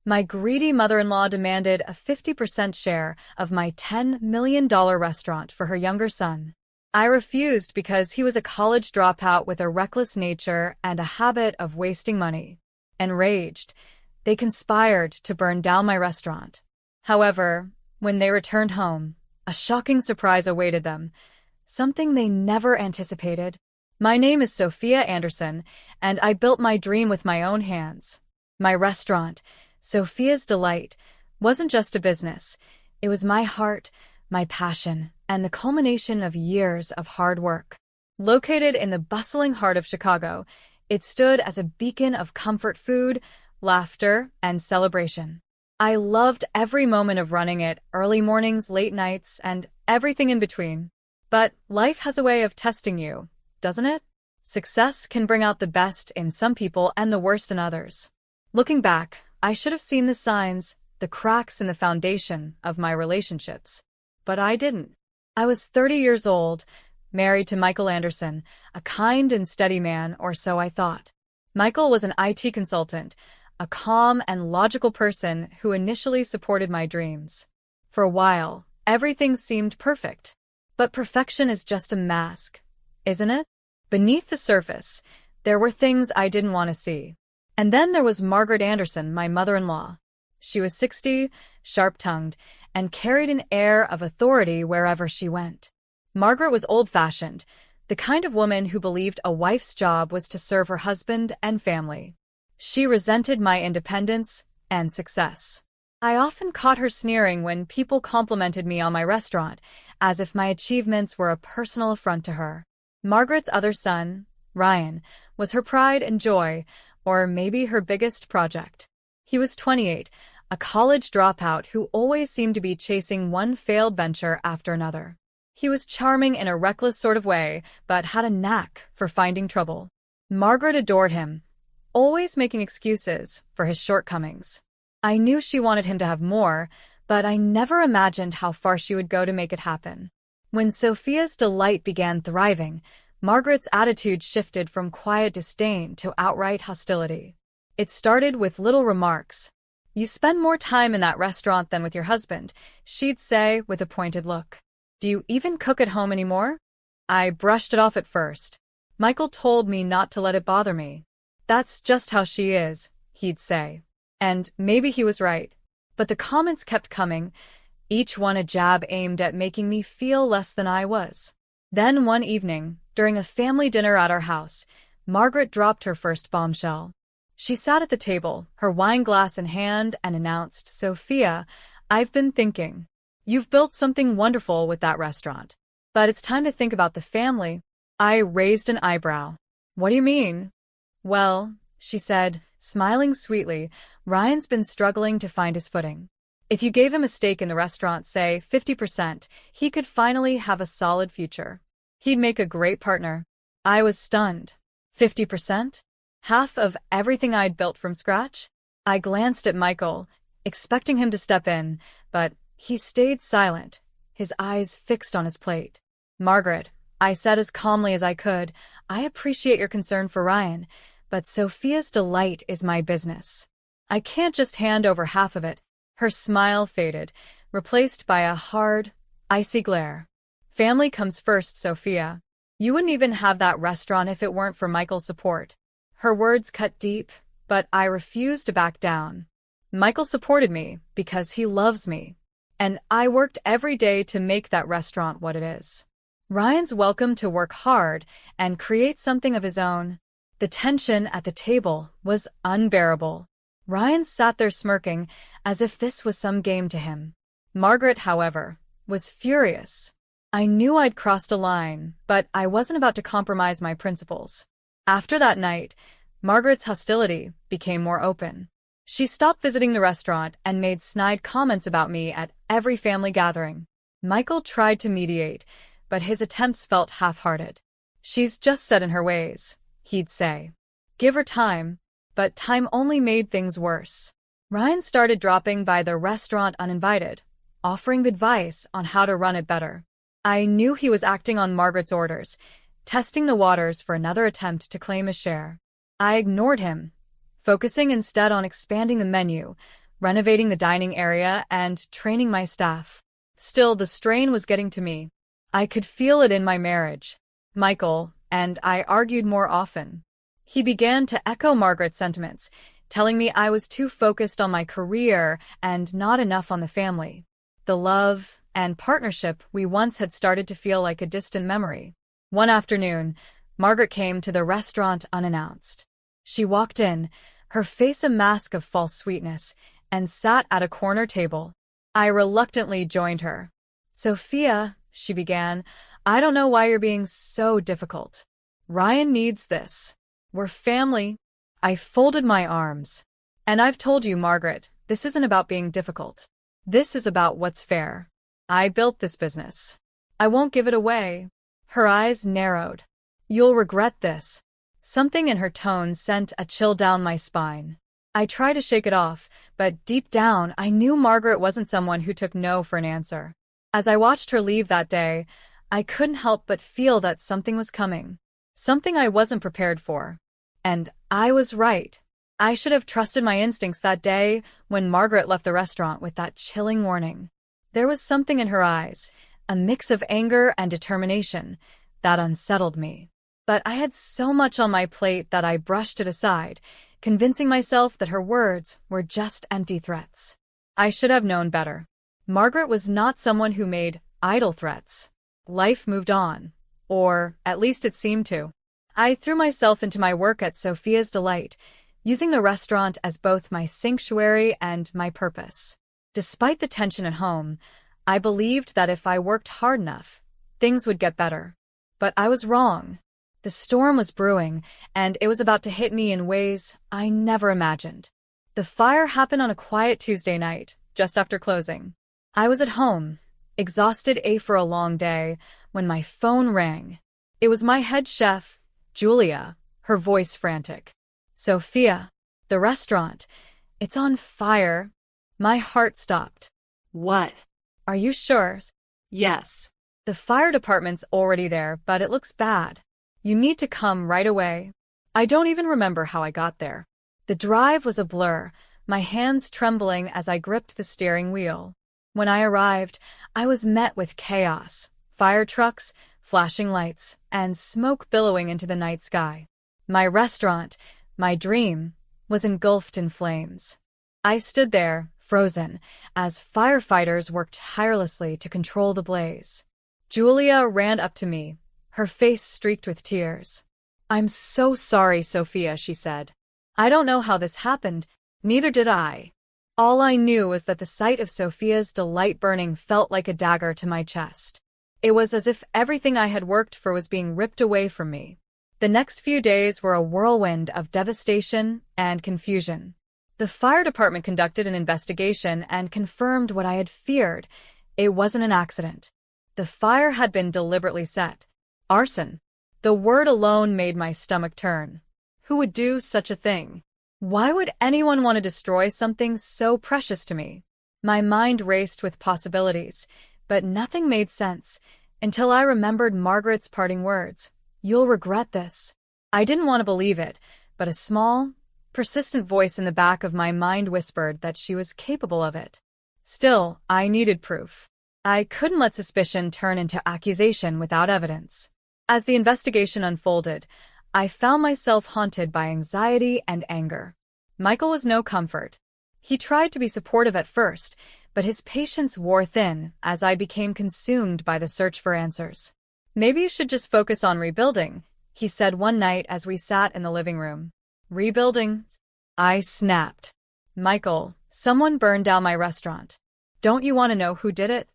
My greedy mother-in-law demanded a 50% share of my $10 million restaurant for her younger son. I refused because he was a college dropout with a reckless nature and a habit of wasting money. Enraged, they conspired to burn down my restaurant. However, when they returned home, a shocking surprise awaited them, something they never anticipated. My name is Sophia Anderson, and I built my dream with my own hands. My restaurant, Sophia's Delight, wasn't just a business. It was my heart, my passion, and the culmination of years of hard work. Located in the bustling heart of Chicago, it stood as a beacon of comfort food, laughter, and celebration. I loved every moment of running it, early mornings, late nights, and everything in between. But life has a way of testing you, doesn't it? Success can bring out the best in some people and the worst in others. Looking back, I should have seen the signs, the cracks in the foundation of my relationships. But I didn't. I was 30 years old, married to Michael Anderson, a kind and steady man, or so I thought. Michael was an IT consultant, a calm and logical person who initially supported my dreams. For a while, everything seemed perfect. But perfection is just a mask, isn't it? Beneath the surface, there were things I didn't want to see. And then there was Margaret Anderson, my mother-in-law. She was 60, sharp-tongued, and carried an air of authority wherever she went. Margaret was old-fashioned, the kind of woman who believed a wife's job was to serve her husband and family. She resented my independence and success. I often caught her sneering when people complimented me on my restaurant, as if my achievements were a personal affront to her. Margaret's other son, Ryan, was her pride and joy, or maybe her biggest project. He was 28, a college dropout who always seemed to be chasing one failed venture after another. He was charming in a reckless sort of way, but had a knack for finding trouble. Margaret adored him, always making excuses for his shortcomings. I knew she wanted him to have more, but I never imagined how far she would go to make it happen. When Sophia's Delight began thriving, Margaret's attitude shifted from quiet disdain to outright hostility. It started with little remarks. "You spend more time in that restaurant than with your husband," she'd say with a pointed look. "Do you even cook at home anymore?" I brushed it off at first. Michael told me not to let it bother me. "That's just how she is," he'd say. And maybe he was right. But the comments kept coming, each one a jab aimed at making me feel less than I was. Then one evening, during a family dinner at our house, Margaret dropped her first bombshell. She sat at the table, her wine glass in hand, and announced, "Sophia, I've been thinking. You've built something wonderful with that restaurant. But it's time to think about the family." I raised an eyebrow. "What do you mean?" "Well," she said, smiling sweetly, "Ryan's been struggling to find his footing. If you gave him a stake in the restaurant, say 50%, he could finally have a solid future. He'd make a great partner." I was stunned. 50%? Half of everything I'd built from scratch? I glanced at Michael, expecting him to step in, but he stayed silent, his eyes fixed on his plate. "Margaret," I said as calmly as I could, "I appreciate your concern for Ryan, but Sophia's Delight is my business. I can't just hand over half of it." Her smile faded, replaced by a hard, icy glare. "Family comes first, Sophia. You wouldn't even have that restaurant if it weren't for Michael's support." Her words cut deep, but I refused to back down. Michael supported me because he loves me, and I worked every day to make that restaurant what it is. Ryan's welcome to work hard and create something of his own. The tension at the table was unbearable. Ryan sat there smirking, as if this was some game to him. Margaret, however, was furious. I knew I'd crossed a line, but I wasn't about to compromise my principles. After that night, Margaret's hostility became more open. She stopped visiting the restaurant and made snide comments about me at every family gathering. Michael tried to mediate, but his attempts felt half-hearted. "She's just set in her ways," he'd say. "Give her time." But time only made things worse. Ryan started dropping by the restaurant uninvited, offering advice on how to run it better. I knew he was acting on Margaret's orders, testing the waters for another attempt to claim a share. I ignored him, focusing instead on expanding the menu, renovating the dining area and training my staff. Still, the strain was getting to me. I could feel it in my marriage. Michael and I argued more often. He began to echo Margaret's sentiments, telling me I was too focused on my career and not enough on the family. The love and partnership we once had started to feel like a distant memory. One afternoon, Margaret came to the restaurant unannounced. She walked in, her face a mask of false sweetness, and sat at a corner table. I reluctantly joined her. "Sophia," she began, "I don't know why you're being so difficult. Ryan needs this. We're family." I folded my arms. "And I've told you, Margaret, this isn't about being difficult. This is about what's fair. I built this business. I won't give it away." Her eyes narrowed. "You'll regret this." Something in her tone sent a chill down my spine. I tried to shake it off, but deep down I knew Margaret wasn't someone who took no for an answer. As I watched her leave that day, I couldn't help but feel that something was coming. Something I wasn't prepared for. And I was right. I should have trusted my instincts that day when Margaret left the restaurant with that chilling warning. There was something in her eyes, a mix of anger and determination, that unsettled me. But I had so much on my plate that I brushed it aside, convincing myself that her words were just empty threats. I should have known better. Margaret was not someone who made idle threats. Life moved on, or at least it seemed to. I threw myself into my work at Sophia's Delight, using the restaurant as both my sanctuary and my purpose. Despite the tension at home, I believed that if I worked hard enough, things would get better. But I was wrong. The storm was brewing, and it was about to hit me in ways I never imagined. The fire happened on a quiet Tuesday night, just after closing. I was at home, exhausted after a long day, when my phone rang. It was my head chef, Julia, her voice frantic. "Sophia, the restaurant, it's on fire." My heart stopped. "What?" "Are you sure?" "Yes." "The fire department's already there, but it looks bad. You need to come right away." I don't even remember how I got there. The drive was a blur, my hands trembling as I gripped the steering wheel. When I arrived, I was met with chaos, fire trucks, flashing lights, and smoke billowing into the night sky. My restaurant, my dream, was engulfed in flames. I stood there, frozen, as firefighters worked tirelessly to control the blaze. Julia ran up to me, her face streaked with tears. "I'm so sorry, Sophia," she said. "I don't know how this happened, neither did I." All I knew was that the sight of Sophia's Delight burning felt like a dagger to my chest. It was as if everything I had worked for was being ripped away from me. The next few days were a whirlwind of devastation and confusion. The fire department conducted an investigation and confirmed what I had feared. It wasn't an accident. The fire had been deliberately set. Arson. The word alone made my stomach turn. Who would do such a thing? Why would anyone want to destroy something so precious to me? My mind raced with possibilities, but nothing made sense until I remembered Margaret's parting words. "You'll regret this." I didn't want to believe it, but a small, persistent voice in the back of my mind whispered that she was capable of it. Still, I needed proof. I couldn't let suspicion turn into accusation without evidence. As the investigation unfolded, I found myself haunted by anxiety and anger. Michael was no comfort. He tried to be supportive at first, but his patience wore thin as I became consumed by the search for answers. "Maybe you should just focus on rebuilding," he said one night as we sat in the living room. "Rebuilding?" I snapped. "Michael, someone burned down my restaurant. Don't you want to know who did it?"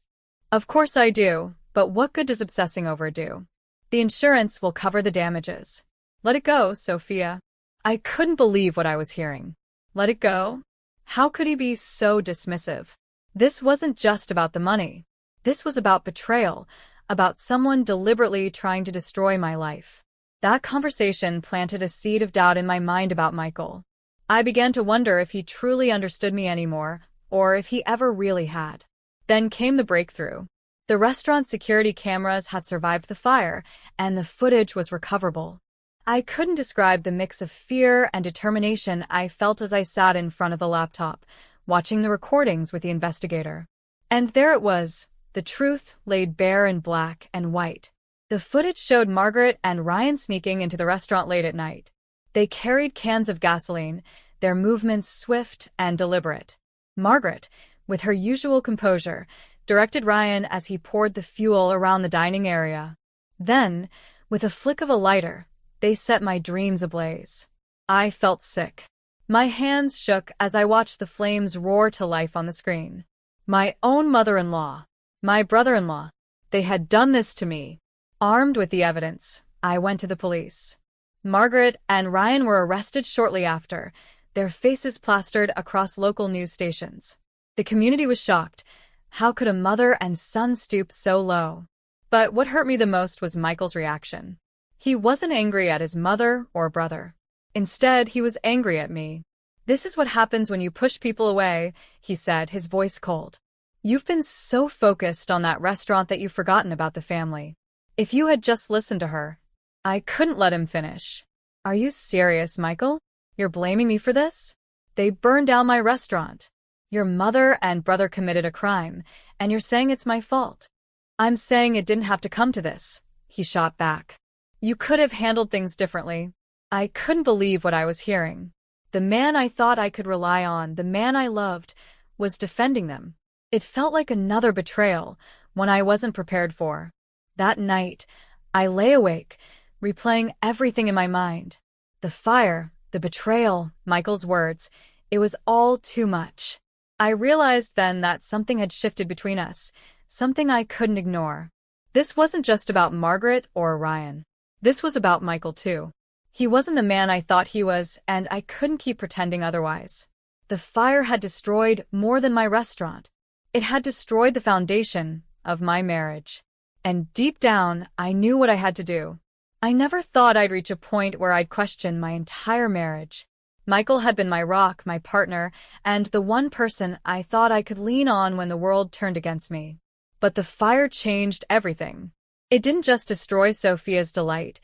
"Of course I do, but what good does obsessing over do? The insurance will cover the damages. Let it go, Sophia." I couldn't believe what I was hearing. Let it go? How could he be so dismissive? This wasn't just about the money. This was about betrayal, about someone deliberately trying to destroy my life. That conversation planted a seed of doubt in my mind about Michael. I began to wonder if he truly understood me anymore, or if he ever really had. Then came the breakthrough. The restaurant security cameras had survived the fire, and the footage was recoverable. I couldn't describe the mix of fear and determination I felt as I sat in front of the laptop, watching the recordings with the investigator. And there it was, the truth laid bare in black and white. The footage showed Margaret and Ryan sneaking into the restaurant late at night. They carried cans of gasoline, their movements swift and deliberate. Margaret, with her usual composure, directed Ryan as he poured the fuel around the dining area. Then, with a flick of a lighter, they set my dreams ablaze. I felt sick. My hands shook as I watched the flames roar to life on the screen. My own mother-in-law, my brother-in-law, they had done this to me. Armed with the evidence, I went to the police. Margaret and Ryan were arrested shortly after, their faces plastered across local news stations. The community was shocked. How could a mother and son stoop so low? But what hurt me the most was Michael's reaction. He wasn't angry at his mother or brother. Instead, he was angry at me. "This is what happens when you push people away," he said, his voice cold. "You've been so focused on that restaurant that you've forgotten about the family. If you had just listened to her." I couldn't let him finish. "Are you serious, Michael? You're blaming me for this? They burned down my restaurant. Your mother and brother committed a crime, and you're saying it's my fault." "I'm saying it didn't have to come to this," he shot back. "You could have handled things differently." I couldn't believe what I was hearing. The man I thought I could rely on, the man I loved, was defending them. It felt like another betrayal, one I wasn't prepared for. That night, I lay awake, replaying everything in my mind. The fire, the betrayal, Michael's words, it was all too much. I realized then that something had shifted between us, something I couldn't ignore. This wasn't just about Margaret or Ryan. This was about Michael too. He wasn't the man I thought he was, and I couldn't keep pretending otherwise. The fire had destroyed more than my restaurant. It had destroyed the foundation of my marriage. And deep down, I knew what I had to do. I never thought I'd reach a point where I'd question my entire marriage. Michael had been my rock, my partner, and the one person I thought I could lean on when the world turned against me. But the fire changed everything. It didn't just destroy Sophia's delight.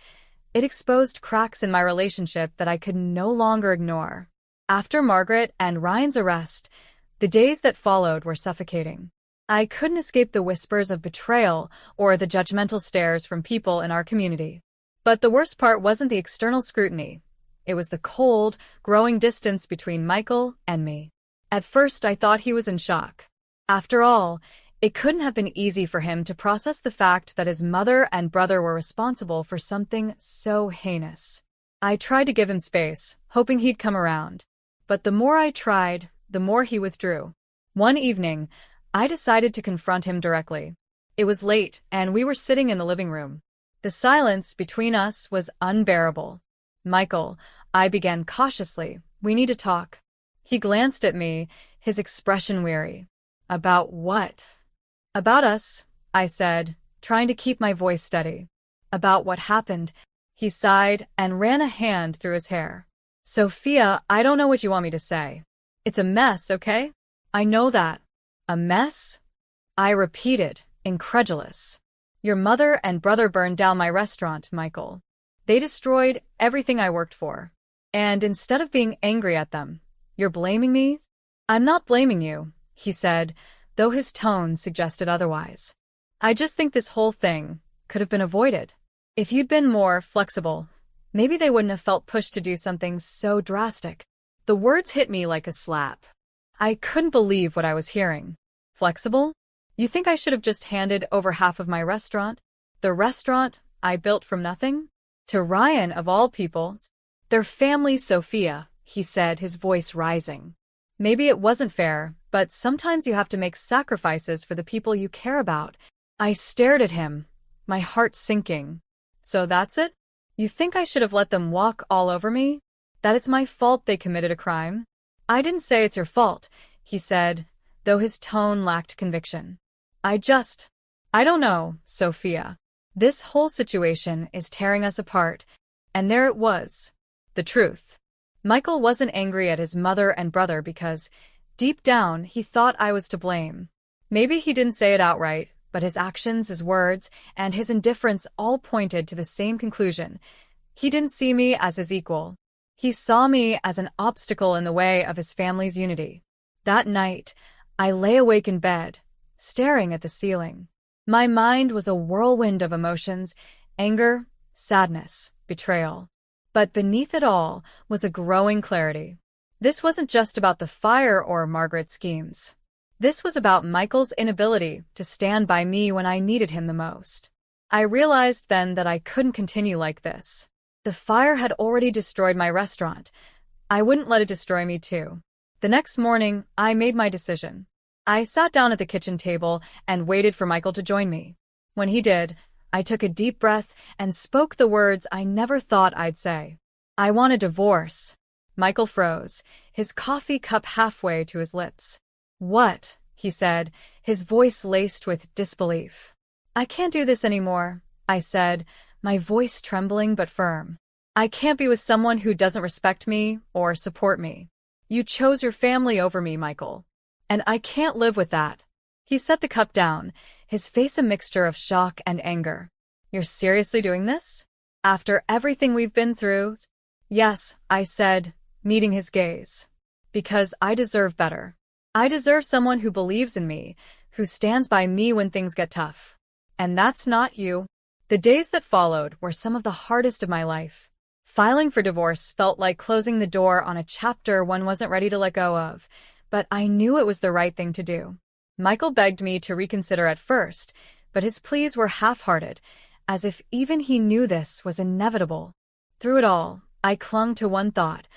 It exposed cracks in my relationship that I could no longer ignore. After Margaret and Ryan's arrest, the days that followed were suffocating. I couldn't escape the whispers of betrayal or the judgmental stares from people in our community. But the worst part wasn't the external scrutiny. It was the cold, growing distance between Michael and me. At first, I thought he was in shock. After all, it couldn't have been easy for him to process the fact that his mother and brother were responsible for something so heinous. I tried to give him space, hoping he'd come around. But the more I tried, the more he withdrew. One evening, I decided to confront him directly. It was late, and we were sitting in the living room. The silence between us was unbearable. "Michael," I began cautiously, "we need to talk." He glanced at me, his expression weary. "About what?" "About us," I said, trying to keep my voice steady. "About what happened." He sighed and ran a hand through his hair. "Sophia, I don't know what you want me to say. It's a mess, okay? I know that." "A mess?" I repeated, incredulous. "Your mother and brother burned down my restaurant, Michael. They destroyed everything I worked for. And instead of being angry at them, you're blaming me?" "I'm not blaming you," he said, though his tone suggested otherwise. "I just think this whole thing could have been avoided. If you'd been more flexible, maybe they wouldn't have felt pushed to do something so drastic." The words hit me like a slap. I couldn't believe what I was hearing. Flexible? You think I should have just handed over half of my restaurant? The restaurant I built from nothing? To Ryan, of all people. "Their family, Sophia," he said, his voice rising. "Maybe it wasn't fair, but sometimes you have to make sacrifices for the people you care about." I stared at him, my heart sinking. "So that's it? You think I should have let them walk all over me? That it's my fault they committed a crime?" "I didn't say it's your fault," he said, though his tone lacked conviction. I don't know, Sophia. This whole situation is tearing us apart." And there it was. The truth. Michael wasn't angry at his mother and brother because, deep down, he thought I was to blame. Maybe he didn't say it outright, but his actions, his words, and his indifference all pointed to the same conclusion. He didn't see me as his equal. He saw me as an obstacle in the way of his family's unity. That night, I lay awake in bed, staring at the ceiling. My mind was a whirlwind of emotions: anger, sadness, betrayal. But beneath it all was a growing clarity. This wasn't just about the fire or Margaret's schemes. This was about Michael's inability to stand by me when I needed him the most. I realized then that I couldn't continue like this. The fire had already destroyed my restaurant. I wouldn't let it destroy me too. The next morning, I made my decision. I sat down at the kitchen table and waited for Michael to join me. When he did, I took a deep breath and spoke the words I never thought I'd say. "I want a divorce." Michael froze, his coffee cup halfway to his lips. "What?" he said, his voice laced with disbelief. "I can't do this anymore," I said, my voice trembling but firm. "I can't be with someone who doesn't respect me or support me. You chose your family over me, Michael. And I can't live with that." He set the cup down, his face a mixture of shock and anger. "You're seriously doing this? After everything we've been through?" "Yes," I said, meeting his gaze. "Because I deserve better. I deserve someone who believes in me, who stands by me when things get tough. And that's not you." The days that followed were some of the hardest of my life. Filing for divorce felt like closing the door on a chapter one wasn't ready to let go of, but I knew it was the right thing to do. Michael begged me to reconsider at first, but his pleas were half-hearted, as if even he knew this was inevitable. Through it all, I clung to one thought: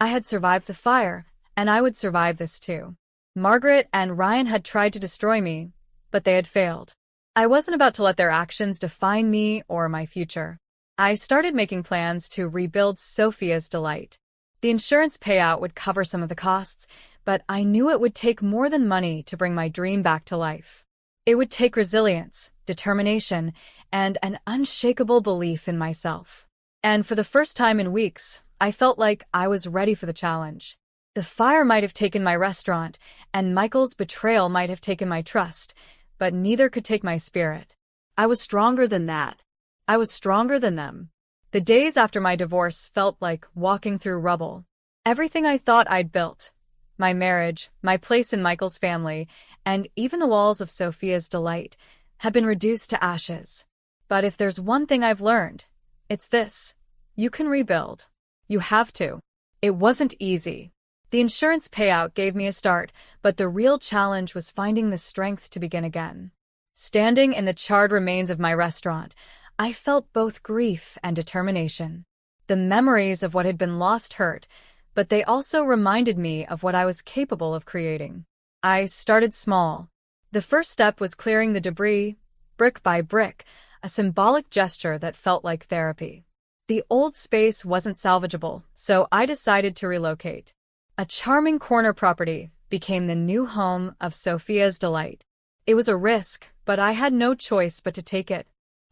I had survived the fire, and I would survive this too. Margaret and Ryan had tried to destroy me, but they had failed. I wasn't about to let their actions define me or my future. I started making plans to rebuild Sophia's Delight. The insurance payout would cover some of the costs, but I knew it would take more than money to bring my dream back to life. It would take resilience, determination, and an unshakable belief in myself. And for the first time in weeks, I felt like I was ready for the challenge. The fire might have taken my restaurant, and Michael's betrayal might have taken my trust, but neither could take my spirit. I was stronger than that. I was stronger than them. The days after my divorce felt like walking through rubble. Everything I thought I'd built, my marriage, my place in Michael's family, and even the walls of Sophia's Delight, had been reduced to ashes. But if there's one thing I've learned, it's this: you can rebuild. You have to. It wasn't easy. The insurance payout gave me a start, but the real challenge was finding the strength to begin again. Standing in the charred remains of my restaurant, I felt both grief and determination. The memories of what had been lost hurt, but they also reminded me of what I was capable of creating. I started small. The first step was clearing the debris, brick by brick, a symbolic gesture that felt like therapy. The old space wasn't salvageable, so I decided to relocate. A charming corner property became the new home of Sophia's Delight. It was a risk, but I had no choice but to take it.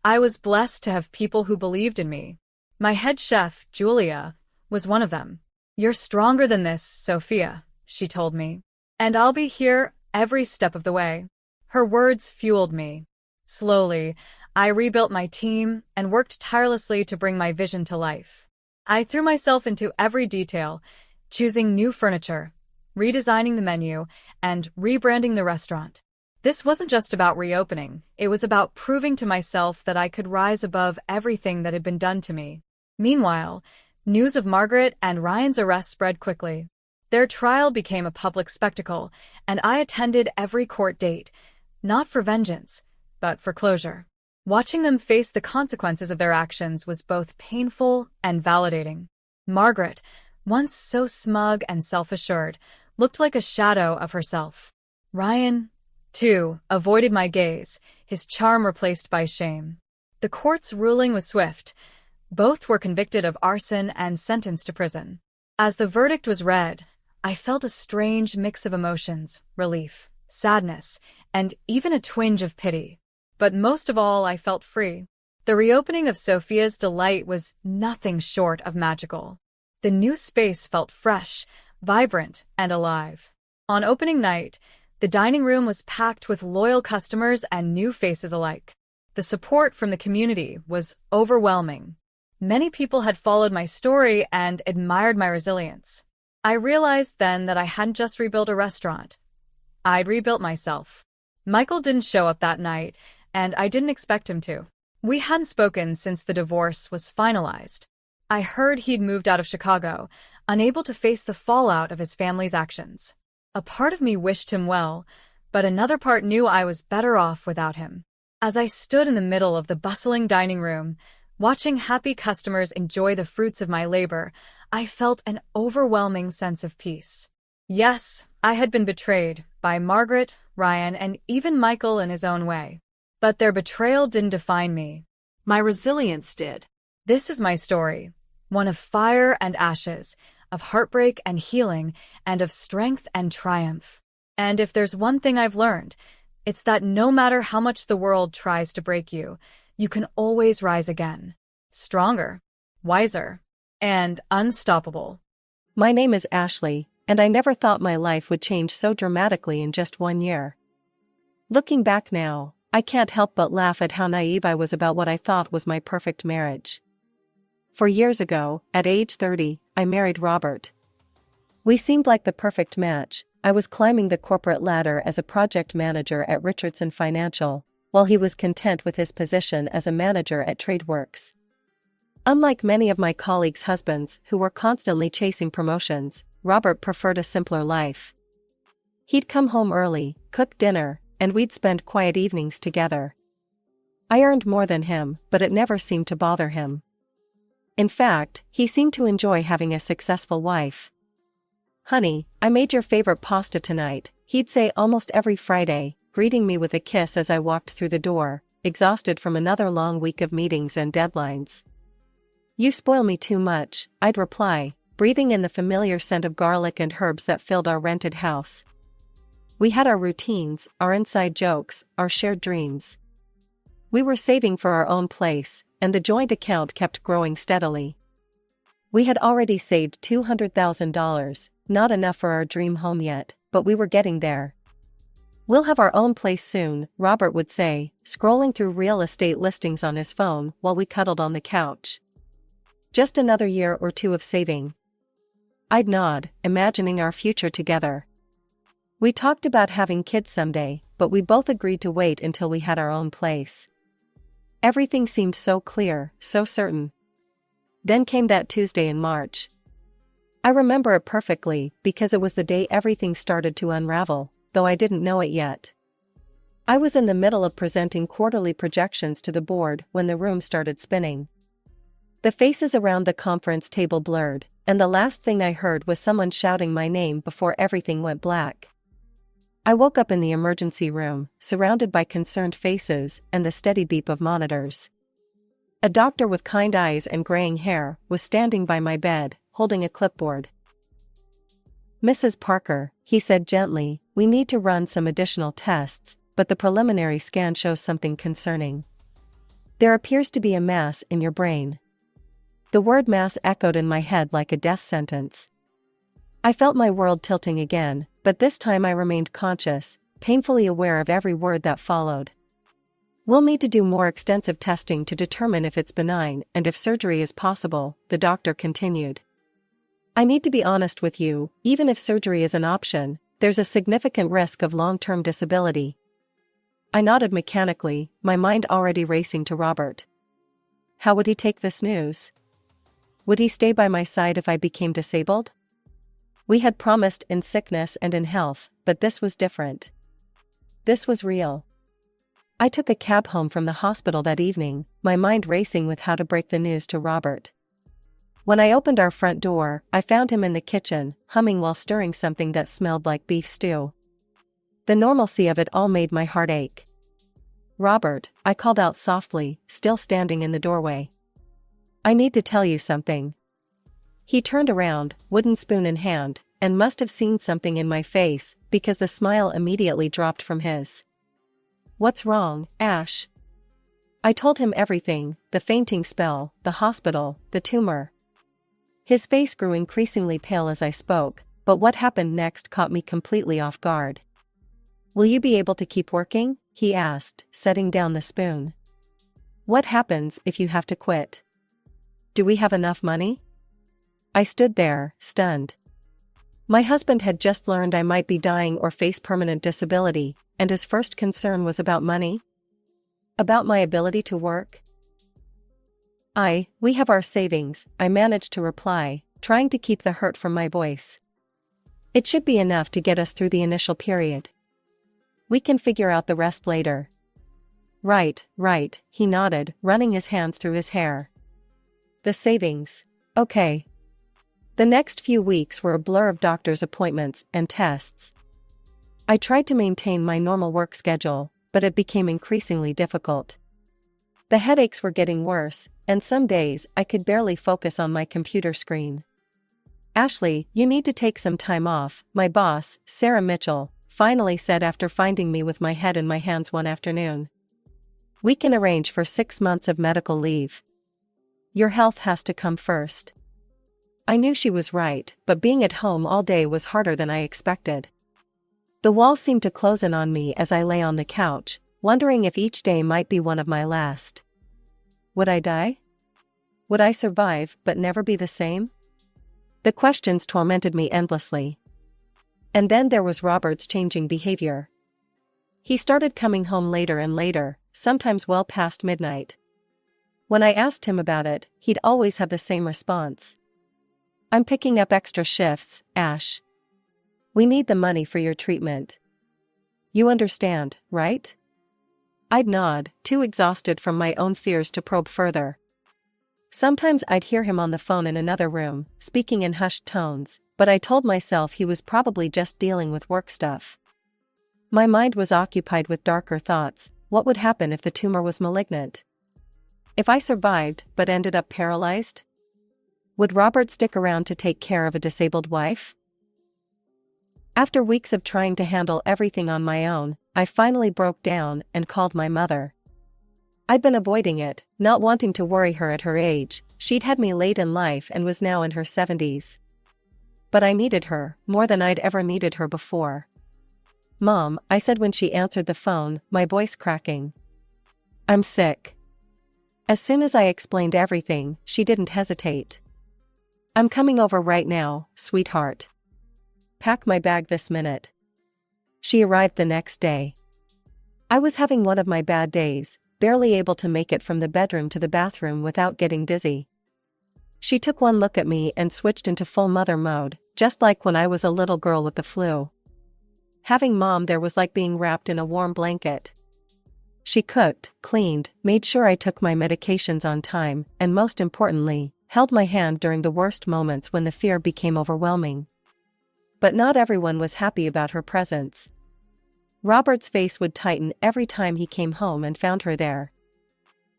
I was blessed to have people who believed in me. My head chef, Julia, was one of them. "You're stronger than this, Sophia," she told me. "And I'll be here every step of the way." Her words fueled me. Slowly, I rebuilt my team and worked tirelessly to bring my vision to life. I threw myself into every detail, choosing new furniture, redesigning the menu, and rebranding the restaurant. This wasn't just about reopening, it was about proving to myself that I could rise above everything that had been done to me. Meanwhile, news of Margaret and Ryan's arrest spread quickly. Their trial became a public spectacle, and I attended every court date, not for vengeance, but for closure. Watching them face the consequences of their actions was both painful and validating. Margaret, once so smug and self-assured, looked like a shadow of herself. Ryan, too, avoided my gaze, his charm replaced by shame. The court's ruling was swift. Both were convicted of arson and sentenced to prison. As the verdict was read, I felt a strange mix of emotions: relief, sadness, and even a twinge of pity. But most of all, I felt free. The reopening of Sophia's Delight was nothing short of magical. The new space felt fresh, vibrant, and alive. On opening night, the dining room was packed with loyal customers and new faces alike. The support from the community was overwhelming. Many people had followed my story and admired my resilience. I realized then that I hadn't just rebuilt a restaurant. I'd rebuilt myself. Michael didn't show up that night, and I didn't expect him to. We hadn't spoken since the divorce was finalized. I heard he'd moved out of Chicago, unable to face the fallout of his family's actions. A part of me wished him well, but another part knew I was better off without him. As I stood in the middle of the bustling dining room, watching happy customers enjoy the fruits of my labor, I felt an overwhelming sense of peace. Yes, I had been betrayed by Margaret, Ryan, and even Michael in his own way. But their betrayal didn't define me. My resilience did. This is my story, one of fire and ashes, of heartbreak and healing, and of strength and triumph. And if there's one thing I've learned, it's that no matter how much the world tries to break you, you can always rise again. Stronger, wiser, and unstoppable. My name is Ashley, and I never thought my life would change so dramatically in just 1 year. Looking back now, I can't help but laugh at how naive I was about what I thought was my perfect marriage. 4 years ago, at age 30, I married Robert. We seemed like the perfect match. I was climbing the corporate ladder as a project manager at Richardson Financial, while he was content with his position as a manager at TradeWorks. Unlike many of my colleagues' husbands who were constantly chasing promotions, Robert preferred a simpler life. He'd come home early, cook dinner, and we'd spend quiet evenings together. I earned more than him, but it never seemed to bother him. In fact, he seemed to enjoy having a successful wife. "Honey, I made your favorite pasta tonight," he'd say almost every Friday, greeting me with a kiss as I walked through the door, exhausted from another long week of meetings and deadlines. "You spoil me too much," I'd reply, breathing in the familiar scent of garlic and herbs that filled our rented house. We had our routines, our inside jokes, our shared dreams. We were saving for our own place, and the joint account kept growing steadily. We had already saved $200,000, not enough for our dream home yet, but we were getting there. "We'll have our own place soon," Robert would say, scrolling through real estate listings on his phone while we cuddled on the couch. "Just another year or two of saving." I'd nod, imagining our future together. We talked about having kids someday, but we both agreed to wait until we had our own place. Everything seemed so clear, so certain. Then came that Tuesday in March. I remember it perfectly because it was the day everything started to unravel, though I didn't know it yet. I was in the middle of presenting quarterly projections to the board when the room started spinning. The faces around the conference table blurred, and the last thing I heard was someone shouting my name before everything went black. I woke up in the emergency room, surrounded by concerned faces and the steady beep of monitors. A doctor with kind eyes and graying hair was standing by my bed, holding a clipboard. "Mrs. Parker," he said gently, "we need to run some additional tests, but the preliminary scan shows something concerning. There appears to be a mass in your brain." The word mass echoed in my head like a death sentence. I felt my world tilting again, but this time I remained conscious, painfully aware of every word that followed. "We'll need to do more extensive testing to determine if it's benign and if surgery is possible," the doctor continued. "I need to be honest with you, even if surgery is an option, there's a significant risk of long-term disability." I nodded mechanically, my mind already racing to Robert. How would he take this news? Would he stay by my side if I became disabled? We had promised in sickness and in health, but this was different. This was real. I took a cab home from the hospital that evening, my mind racing with how to break the news to Robert. When I opened our front door, I found him in the kitchen, humming while stirring something that smelled like beef stew. The normalcy of it all made my heart ache. "Robert," I called out softly, still standing in the doorway. "I need to tell you something." He turned around, wooden spoon in hand, and must have seen something in my face, because the smile immediately dropped from his. "What's wrong, Ash?" I told him everything, the fainting spell, the hospital, the tumor. His face grew increasingly pale as I spoke, but what happened next caught me completely off guard. "Will you be able to keep working?" he asked, setting down the spoon. "What happens if you have to quit? Do we have enough money?" I stood there, stunned. My husband had just learned I might be dying or face permanent disability, and his first concern was about money? About my ability to work? We have our savings, I managed to reply, trying to keep the hurt from my voice. It should be enough to get us through the initial period. We can figure out the rest later. Right, he nodded, running his hands through his hair. The savings. Okay. The next few weeks were a blur of doctor's appointments and tests. I tried to maintain my normal work schedule, but it became increasingly difficult. The headaches were getting worse, and some days I could barely focus on my computer screen. Ashley, you need to take some time off, my boss, Sarah Mitchell, finally said after finding me with my head in my hands one afternoon. We can arrange for 6 months of medical leave. Your health has to come first. I knew she was right, but being at home all day was harder than I expected. The walls seemed to close in on me as I lay on the couch, wondering if each day might be one of my last. Would I die? Would I survive but never be the same? The questions tormented me endlessly. And then there was Robert's changing behavior. He started coming home later and later, sometimes well past midnight. When I asked him about it, he'd always have the same response. I'm picking up extra shifts, Ash. We need the money for your treatment. You understand, right? I'd nod, too exhausted from my own fears to probe further. Sometimes I'd hear him on the phone in another room, speaking in hushed tones, but I told myself he was probably just dealing with work stuff. My mind was occupied with darker thoughts. What would happen if the tumor was malignant? If I survived but ended up paralyzed? Would Robert stick around to take care of a disabled wife? After weeks of trying to handle everything on my own, I finally broke down and called my mother. I'd been avoiding it, not wanting to worry her at her age. She'd had me late in life and was now in her 70s. But I needed her, more than I'd ever needed her before. Mom, I said when she answered the phone, my voice cracking. I'm sick. As soon as I explained everything, she didn't hesitate. I'm coming over right now, sweetheart. Pack my bag this minute. She arrived the next day. I was having one of my bad days, barely able to make it from the bedroom to the bathroom without getting dizzy. She took one look at me and switched into full mother mode, just like when I was a little girl with the flu. Having Mom there was like being wrapped in a warm blanket. She cooked, cleaned, made sure I took my medications on time, and most importantly, held my hand during the worst moments when the fear became overwhelming. But not everyone was happy about her presence. Robert's face would tighten every time he came home and found her there.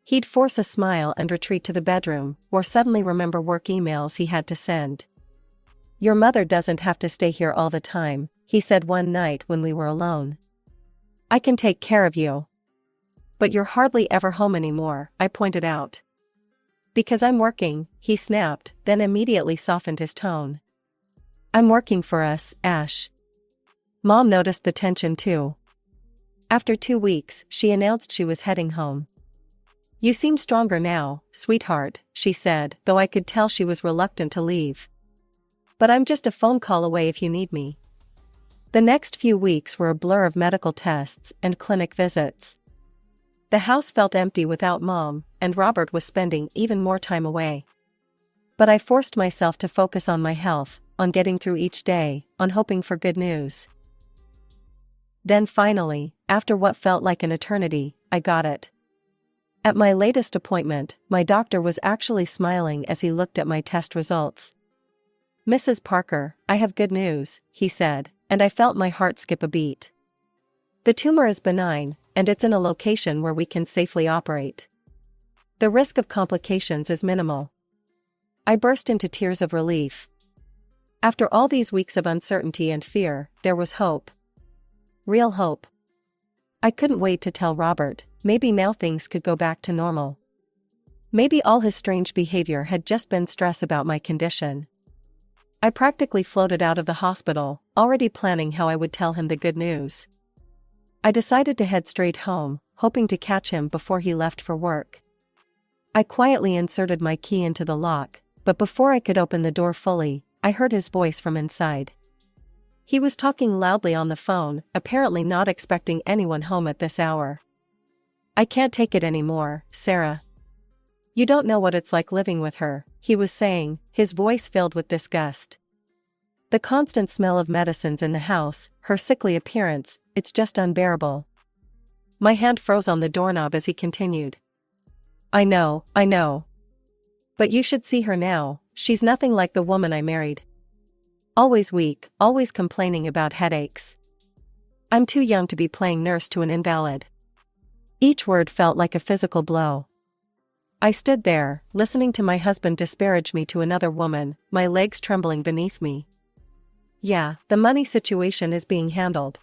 He'd force a smile and retreat to the bedroom, or suddenly remember work emails he had to send. Your mother doesn't have to stay here all the time, he said one night when we were alone. I can take care of you. But you're hardly ever home anymore, I pointed out. Because I'm working, he snapped, then immediately softened his tone. I'm working for us, Ash. Mom noticed the tension too. After 2 weeks, she announced she was heading home. You seem stronger now, sweetheart, she said, though I could tell she was reluctant to leave. But I'm just a phone call away if you need me. The next few weeks were a blur of medical tests and clinic visits. The house felt empty without Mom, and Robert was spending even more time away. But I forced myself to focus on my health, on getting through each day, on hoping for good news. Then finally, after what felt like an eternity, I got it. At my latest appointment, my doctor was actually smiling as he looked at my test results. Mrs. Parker, I have good news, he said, and I felt my heart skip a beat. The tumor is benign, and it's in a location where we can safely operate. The risk of complications is minimal. I burst into tears of relief. After all these weeks of uncertainty and fear, there was hope. Real hope. I couldn't wait to tell Robert, maybe now things could go back to normal. Maybe all his strange behavior had just been stress about my condition. I practically floated out of the hospital, already planning how I would tell him the good news. I decided to head straight home, hoping to catch him before he left for work. I quietly inserted my key into the lock, but before I could open the door fully, I heard his voice from inside. He was talking loudly on the phone, apparently not expecting anyone home at this hour. "I can't take it anymore, Sarah. You don't know what it's like living with her," he was saying, his voice filled with disgust. "The constant smell of medicines in the house, her sickly appearance, it's just unbearable." My hand froze on the doorknob as he continued. I know. But you should see her now, she's nothing like the woman I married. Always weak, always complaining about headaches. I'm too young to be playing nurse to an invalid." Each word felt like a physical blow. I stood there, listening to my husband disparage me to another woman, my legs trembling beneath me. "Yeah, the money situation is being handled.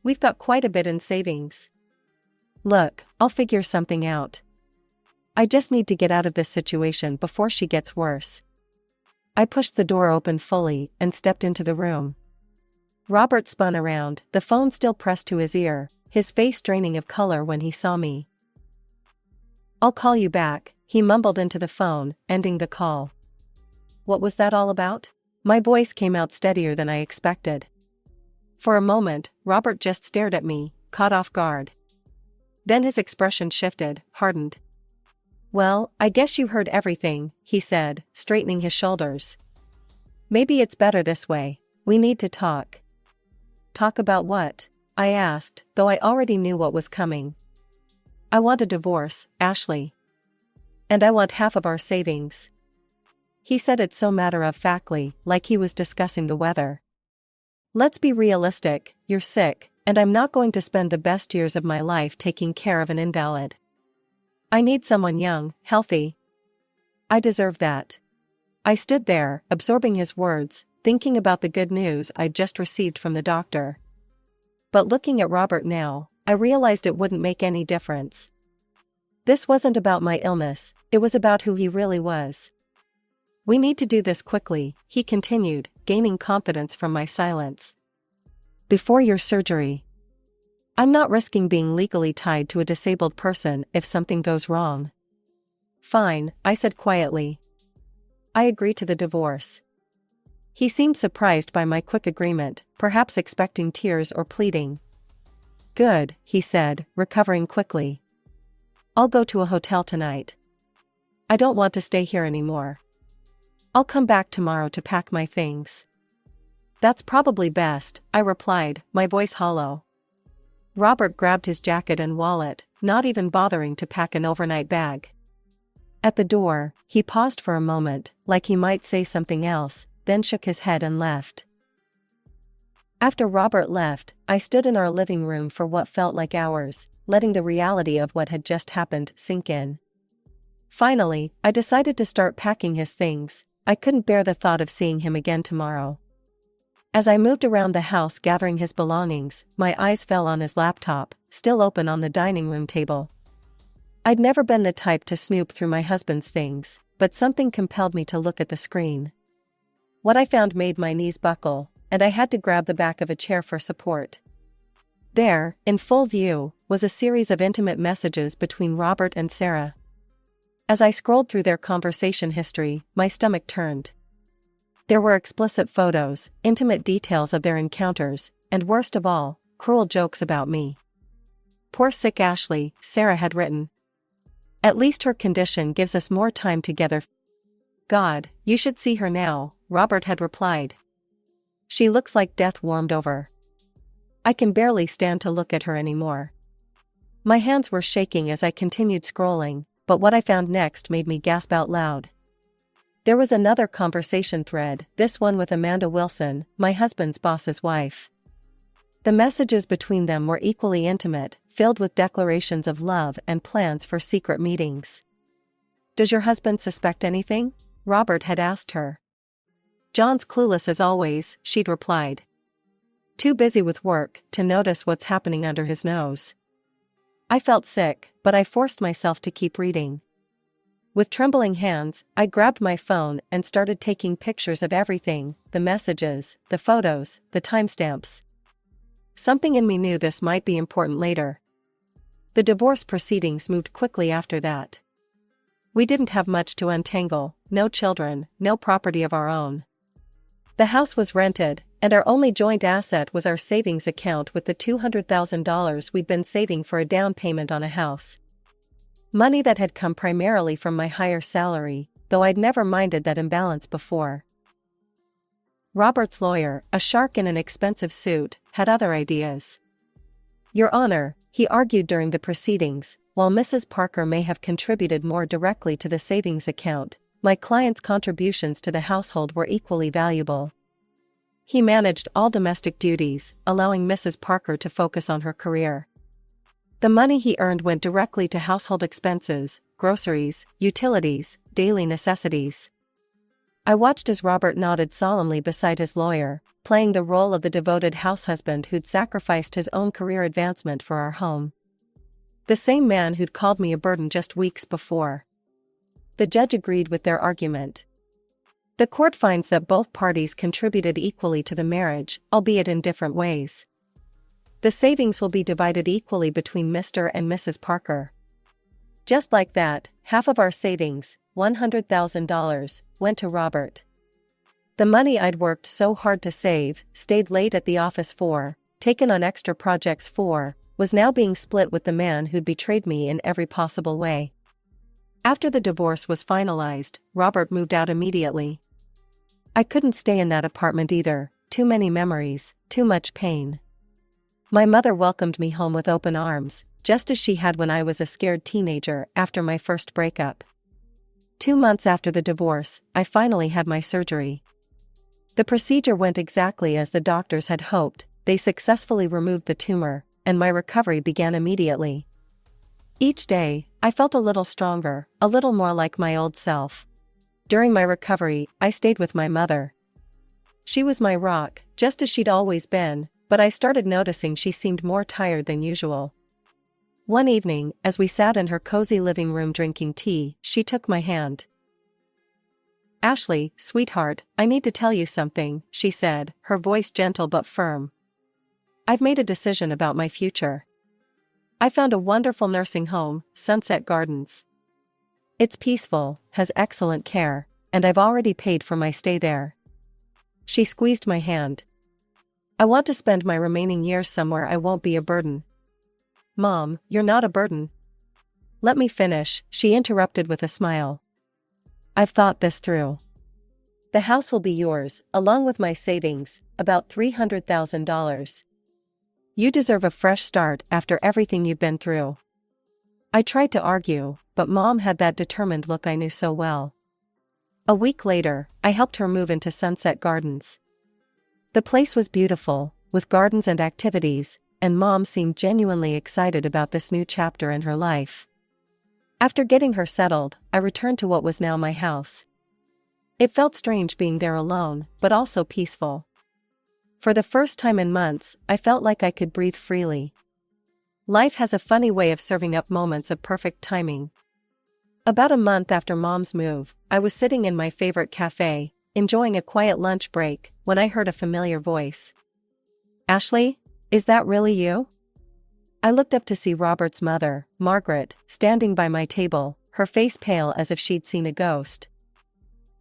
We've got quite a bit in savings. Look, I'll figure something out. I just need to get out of this situation before she gets worse." I pushed the door open fully and stepped into the room. Robert spun around, the phone still pressed to his ear, his face draining of color when he saw me. "I'll call you back," he mumbled into the phone, ending the call. What was that all about? My voice came out steadier than I expected. For a moment, Robert just stared at me, caught off guard. Then his expression shifted, hardened. "Well, I guess you heard everything," he said, straightening his shoulders. "Maybe it's better this way. We need to talk." "Talk about what?" I asked, though I already knew what was coming. "I want a divorce, Ashley. And I want half of our savings." He said it so matter-of-factly, like he was discussing the weather. "Let's be realistic, you're sick, and I'm not going to spend the best years of my life taking care of an invalid. I need someone young, healthy. I deserve that." I stood there, absorbing his words, thinking about the good news I'd just received from the doctor. But looking at Robert now, I realized it wouldn't make any difference. This wasn't about my illness, it was about who he really was. "We need to do this quickly," he continued, gaining confidence from my silence. "Before your surgery. I'm not risking being legally tied to a disabled person if something goes wrong." "Fine," I said quietly. "I agree to the divorce." He seemed surprised by my quick agreement, perhaps expecting tears or pleading. "Good," he said, recovering quickly. "I'll go to a hotel tonight. I don't want to stay here anymore. I'll come back tomorrow to pack my things." "That's probably best," I replied, my voice hollow. Robert grabbed his jacket and wallet, not even bothering to pack an overnight bag. At the door, he paused for a moment, like he might say something else, then shook his head and left. After Robert left, I stood in our living room for what felt like hours, letting the reality of what had just happened sink in. Finally, I decided to start packing his things. I couldn't bear the thought of seeing him again tomorrow. As I moved around the house gathering his belongings, my eyes fell on his laptop, still open on the dining room table. I'd never been the type to snoop through my husband's things, but something compelled me to look at the screen. What I found made my knees buckle, and I had to grab the back of a chair for support. There, in full view, was a series of intimate messages between Robert and Sarah. As I scrolled through their conversation history, my stomach turned. There were explicit photos, intimate details of their encounters, and worst of all, cruel jokes about me. "Poor sick Ashley," Sarah had written. "At least her condition gives us more time together." "God, you should see her now," Robert had replied. "She looks like death warmed over. I can barely stand to look at her anymore." My hands were shaking as I continued scrolling, but what I found next made me gasp out loud. There was another conversation thread, this one with Amanda Wilson, my husband's boss's wife. The messages between them were equally intimate, filled with declarations of love and plans for secret meetings. "Does your husband suspect anything?" Robert had asked her. "John's clueless as always," she'd replied. "Too busy with work to notice what's happening under his nose." I felt sick, but I forced myself to keep reading. With trembling hands, I grabbed my phone and started taking pictures of everything, the messages, the photos, the timestamps. Something in me knew this might be important later. The divorce proceedings moved quickly after that. We didn't have much to untangle, no children, no property of our own. The house was rented, And our only joint asset was our savings account with the $200,000 we'd been saving for a down payment on a house. Money that had come primarily from my higher salary, though I'd never minded that imbalance before. Robert's lawyer, a shark in an expensive suit, had other ideas. Your Honor, he argued during the proceedings, while Mrs. Parker may have contributed more directly to the savings account, my client's contributions to the household were equally valuable. He managed all domestic duties, allowing Mrs. Parker to focus on her career. The money he earned went directly to household expenses, groceries, utilities, daily necessities. I watched as Robert nodded solemnly beside his lawyer, playing the role of the devoted house husband who'd sacrificed his own career advancement for our home. The same man who'd called me a burden just weeks before. The judge agreed with their argument. The court finds that both parties contributed equally to the marriage, albeit in different ways. The savings will be divided equally between Mr. and Mrs. Parker. Just like that, half of our savings, $100,000, went to Robert. The money I'd worked so hard to save, stayed late at the office for, taken on extra projects for, was now being split with the man who'd betrayed me in every possible way. After the divorce was finalized, Robert moved out immediately. I couldn't stay in that apartment either, too many memories, too much pain. My mother welcomed me home with open arms, just as she had when I was a scared teenager after my first breakup. 2 months after the divorce, I finally had my surgery. The procedure went exactly as the doctors had hoped. They successfully removed the tumor, and my recovery began immediately. Each day, I felt a little stronger, a little more like my old self. During my recovery, I stayed with my mother. She was my rock, just as she'd always been, but I started noticing she seemed more tired than usual. One evening, as we sat in her cozy living room drinking tea, she took my hand. "Ashley, sweetheart, I need to tell you something," she said, her voice gentle but firm. "I've made a decision about my future. I found a wonderful nursing home, Sunset Gardens. It's peaceful, has excellent care, and I've already paid for my stay there." She squeezed my hand. "I want to spend my remaining years somewhere I won't be a burden." "Mom, you're not a burden." "Let me finish," she interrupted with a smile. "I've thought this through. The house will be yours, along with my savings, about $300,000. You deserve a fresh start after everything you've been through." I tried to argue, but Mom had that determined look I knew so well. A week later, I helped her move into Sunset Gardens. The place was beautiful, with gardens and activities, and Mom seemed genuinely excited about this new chapter in her life. After getting her settled, I returned to what was now my house. It felt strange being there alone, but also peaceful. For the first time in months, I felt like I could breathe freely. Life has a funny way of serving up moments of perfect timing. About a month after Mom's move, I was sitting in my favorite cafe, enjoying a quiet lunch break, when I heard a familiar voice. "Ashley, is that really you?" I looked up to see Robert's mother, Margaret, standing by my table, her face pale as if she'd seen a ghost.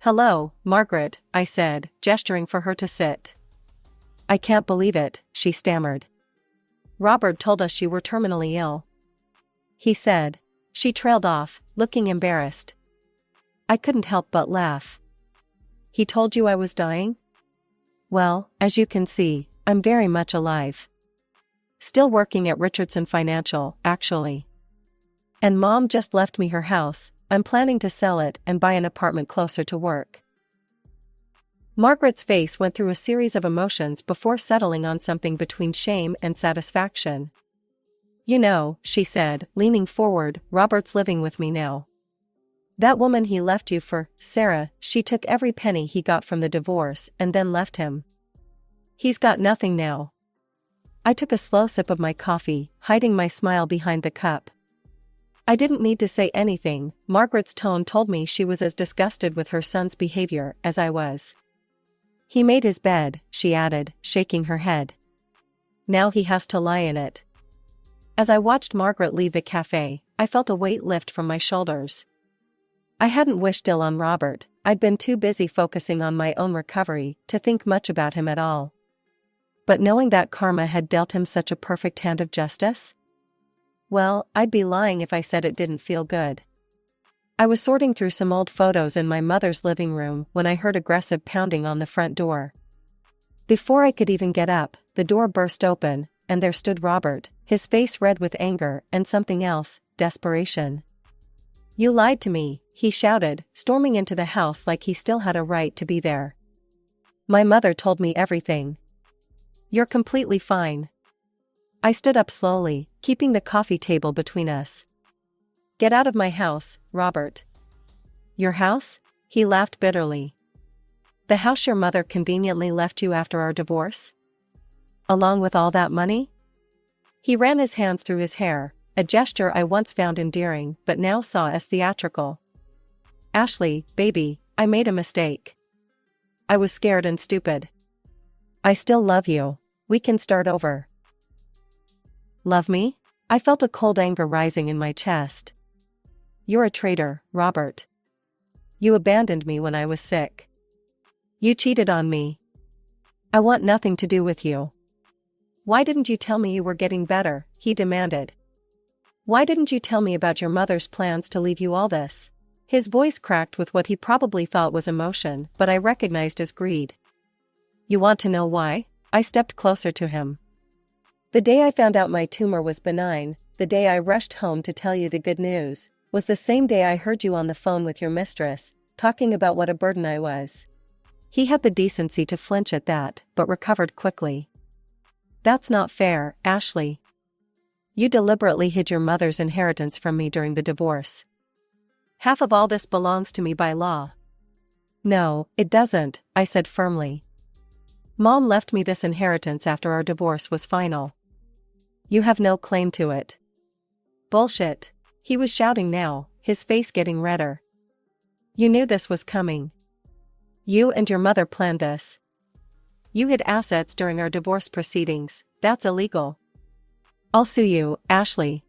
"Hello, Margaret," I said, gesturing for her to sit. "I can't believe it," she stammered. "Robert told us you were terminally ill," he said. She trailed off, looking embarrassed. I couldn't help but laugh. "He told you I was dying?" "Well, as you can see, I'm very much alive. Still working at Richardson Financial, actually. And Mom just left me her house. I'm planning to sell it and buy an apartment closer to work." Margaret's face went through a series of emotions before settling on something between shame and satisfaction. "You know," she said, leaning forward, "Robert's living with me now. That woman he left you for, Sarah, she took every penny he got from the divorce and then left him. He's got nothing now." I took a slow sip of my coffee, hiding my smile behind the cup. I didn't need to say anything. Margaret's tone told me she was as disgusted with her son's behavior as I was. "He made his bed," she added, shaking her head. "Now he has to lie in it." As I watched Margaret leave the cafe, I felt a weight lift from my shoulders. I hadn't wished ill on Robert. I'd been too busy focusing on my own recovery to think much about him at all. But knowing that karma had dealt him such a perfect hand of justice? Well, I'd be lying if I said it didn't feel good. I was sorting through some old photos in my mother's living room when I heard aggressive pounding on the front door. Before I could even get up, the door burst open, and there stood Robert, his face red with anger and something else, desperation. "You lied to me," he shouted, storming into the house like he still had a right to be there. "My mother told me everything. You're completely fine." I stood up slowly, keeping the coffee table between us. "Get out of my house, Robert." "Your house?" He laughed bitterly. "The house your mother conveniently left you after our divorce? Along with all that money?" He ran his hands through his hair, a gesture I once found endearing but now saw as theatrical. "Ashley, baby, I made a mistake. I was scared and stupid. I still love you. We can start over." "Love me?" I felt a cold anger rising in my chest. "You're a traitor, Robert. You abandoned me when I was sick. You cheated on me. I want nothing to do with you. Why didn't you tell me you were getting better?" he demanded. "Why didn't you tell me about your mother's plans to leave you all this?" His voice cracked with what he probably thought was emotion, but I recognized as greed. "You want to know why?" I stepped closer to him. "The day I found out my tumor was benign, the day I rushed home to tell you the good news, was the same day I heard you on the phone with your mistress, talking about what a burden I was." He had the decency to flinch at that, but recovered quickly. "That's not fair, Ashley. You deliberately hid your mother's inheritance from me during the divorce. Half of all this belongs to me by law." "No, it doesn't," I said firmly. "Mom left me this inheritance after our divorce was final. You have no claim to it." "Bullshit." He was shouting now, his face getting redder. "You knew this was coming. You and your mother planned this. You hid assets during our divorce proceedings. That's illegal. I'll sue you, Ashley.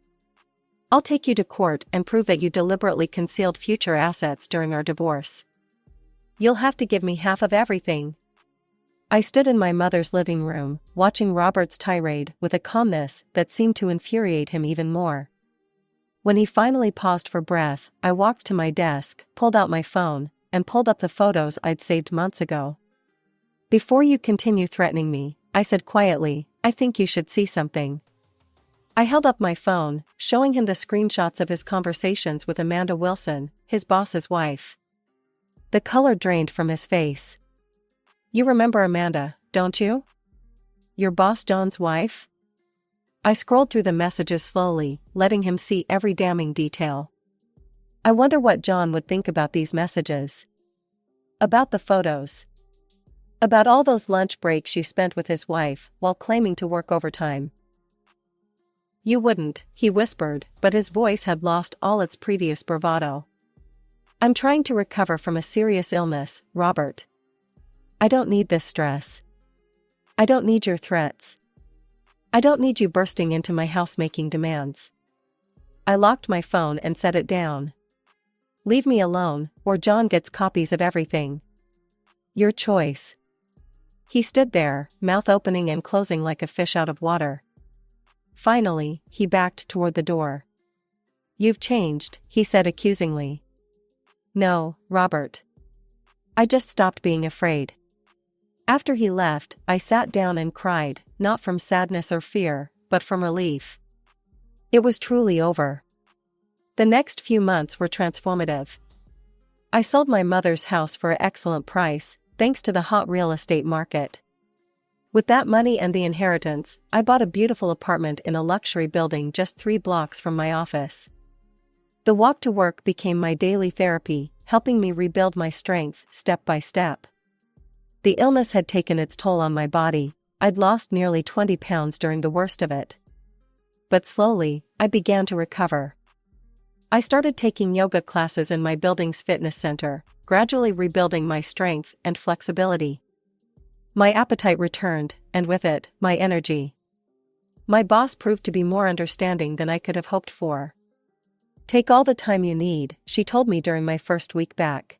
I'll take you to court and prove that you deliberately concealed future assets during our divorce. You'll have to give me half of everything." I stood in my mother's living room, watching Robert's tirade with a calmness that seemed to infuriate him even more. When he finally paused for breath, I walked to my desk, pulled out my phone, and pulled up the photos I'd saved months ago. "Before you continue threatening me," I said quietly, "I think you should see something." I held up my phone, showing him the screenshots of his conversations with Amanda Wilson, his boss's wife. The color drained from his face. "You remember Amanda, don't you? Your boss John's wife?" I scrolled through the messages slowly, letting him see every damning detail. I wonder what John would think about these messages. About the photos. About all those lunch breaks you spent with his wife while claiming to work overtime. "You wouldn't," he whispered, but his voice had lost all its previous bravado. "I'm trying to recover from a serious illness, Robert. I don't need this stress. I don't need your threats. I don't need you bursting into my house making demands." I locked my phone and set it down. "Leave me alone, or John gets copies of everything. Your choice." He stood there, mouth opening and closing like a fish out of water. Finally, he backed toward the door. "You've changed," he said accusingly. "No, Robert. I just stopped being afraid." After he left, I sat down and cried, not from sadness or fear, but from relief. It was truly over. The next few months were transformative. I sold my mother's house for an excellent price, thanks to the hot real estate market. With that money and the inheritance, I bought a beautiful apartment in a luxury building just 3 blocks from my office. The walk to work became my daily therapy, helping me rebuild my strength step by step. The illness had taken its toll on my body. I'd lost nearly 20 pounds during the worst of it. But slowly, I began to recover. I started taking yoga classes in my building's fitness center, gradually rebuilding my strength and flexibility. My appetite returned, and with it, my energy. My boss proved to be more understanding than I could have hoped for. "Take all the time you need," she told me during my first week back.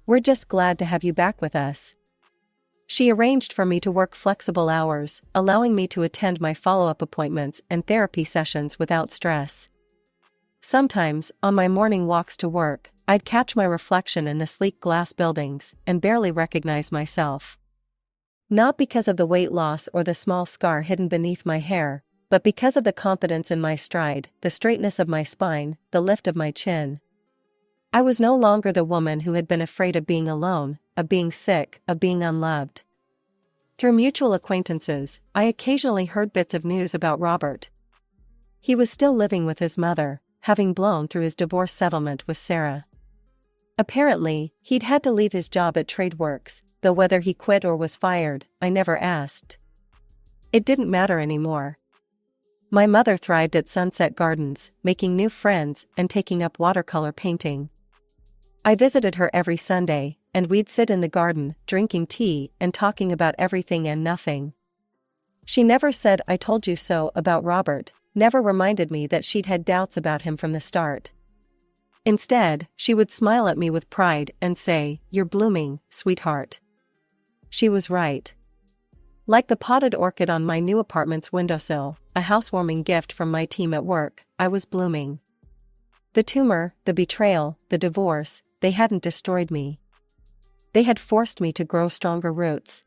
"We're just glad to have you back with us." She arranged for me to work flexible hours, allowing me to attend my follow-up appointments and therapy sessions without stress. Sometimes, on my morning walks to work, I'd catch my reflection in the sleek glass buildings and barely recognize myself. Not because of the weight loss or the small scar hidden beneath my hair, but because of the confidence in my stride, the straightness of my spine, the lift of my chin. I was no longer the woman who had been afraid of being alone, of being sick, of being unloved. Through mutual acquaintances, I occasionally heard bits of news about Robert. He was still living with his mother, having blown through his divorce settlement with Sarah. Apparently, he'd had to leave his job at TradeWorks, though whether he quit or was fired, I never asked. It didn't matter anymore. My mother thrived at Sunset Gardens, making new friends and taking up watercolor painting. I visited her every Sunday, and we'd sit in the garden, drinking tea and talking about everything and nothing. She never said "I told you so" about Robert, never reminded me that she'd had doubts about him from the start. Instead, she would smile at me with pride and say, "You're blooming, sweetheart." She was right. Like the potted orchid on my new apartment's windowsill, a housewarming gift from my team at work, I was blooming. The tumor, the betrayal, the divorce, they hadn't destroyed me. They had forced me to grow stronger roots.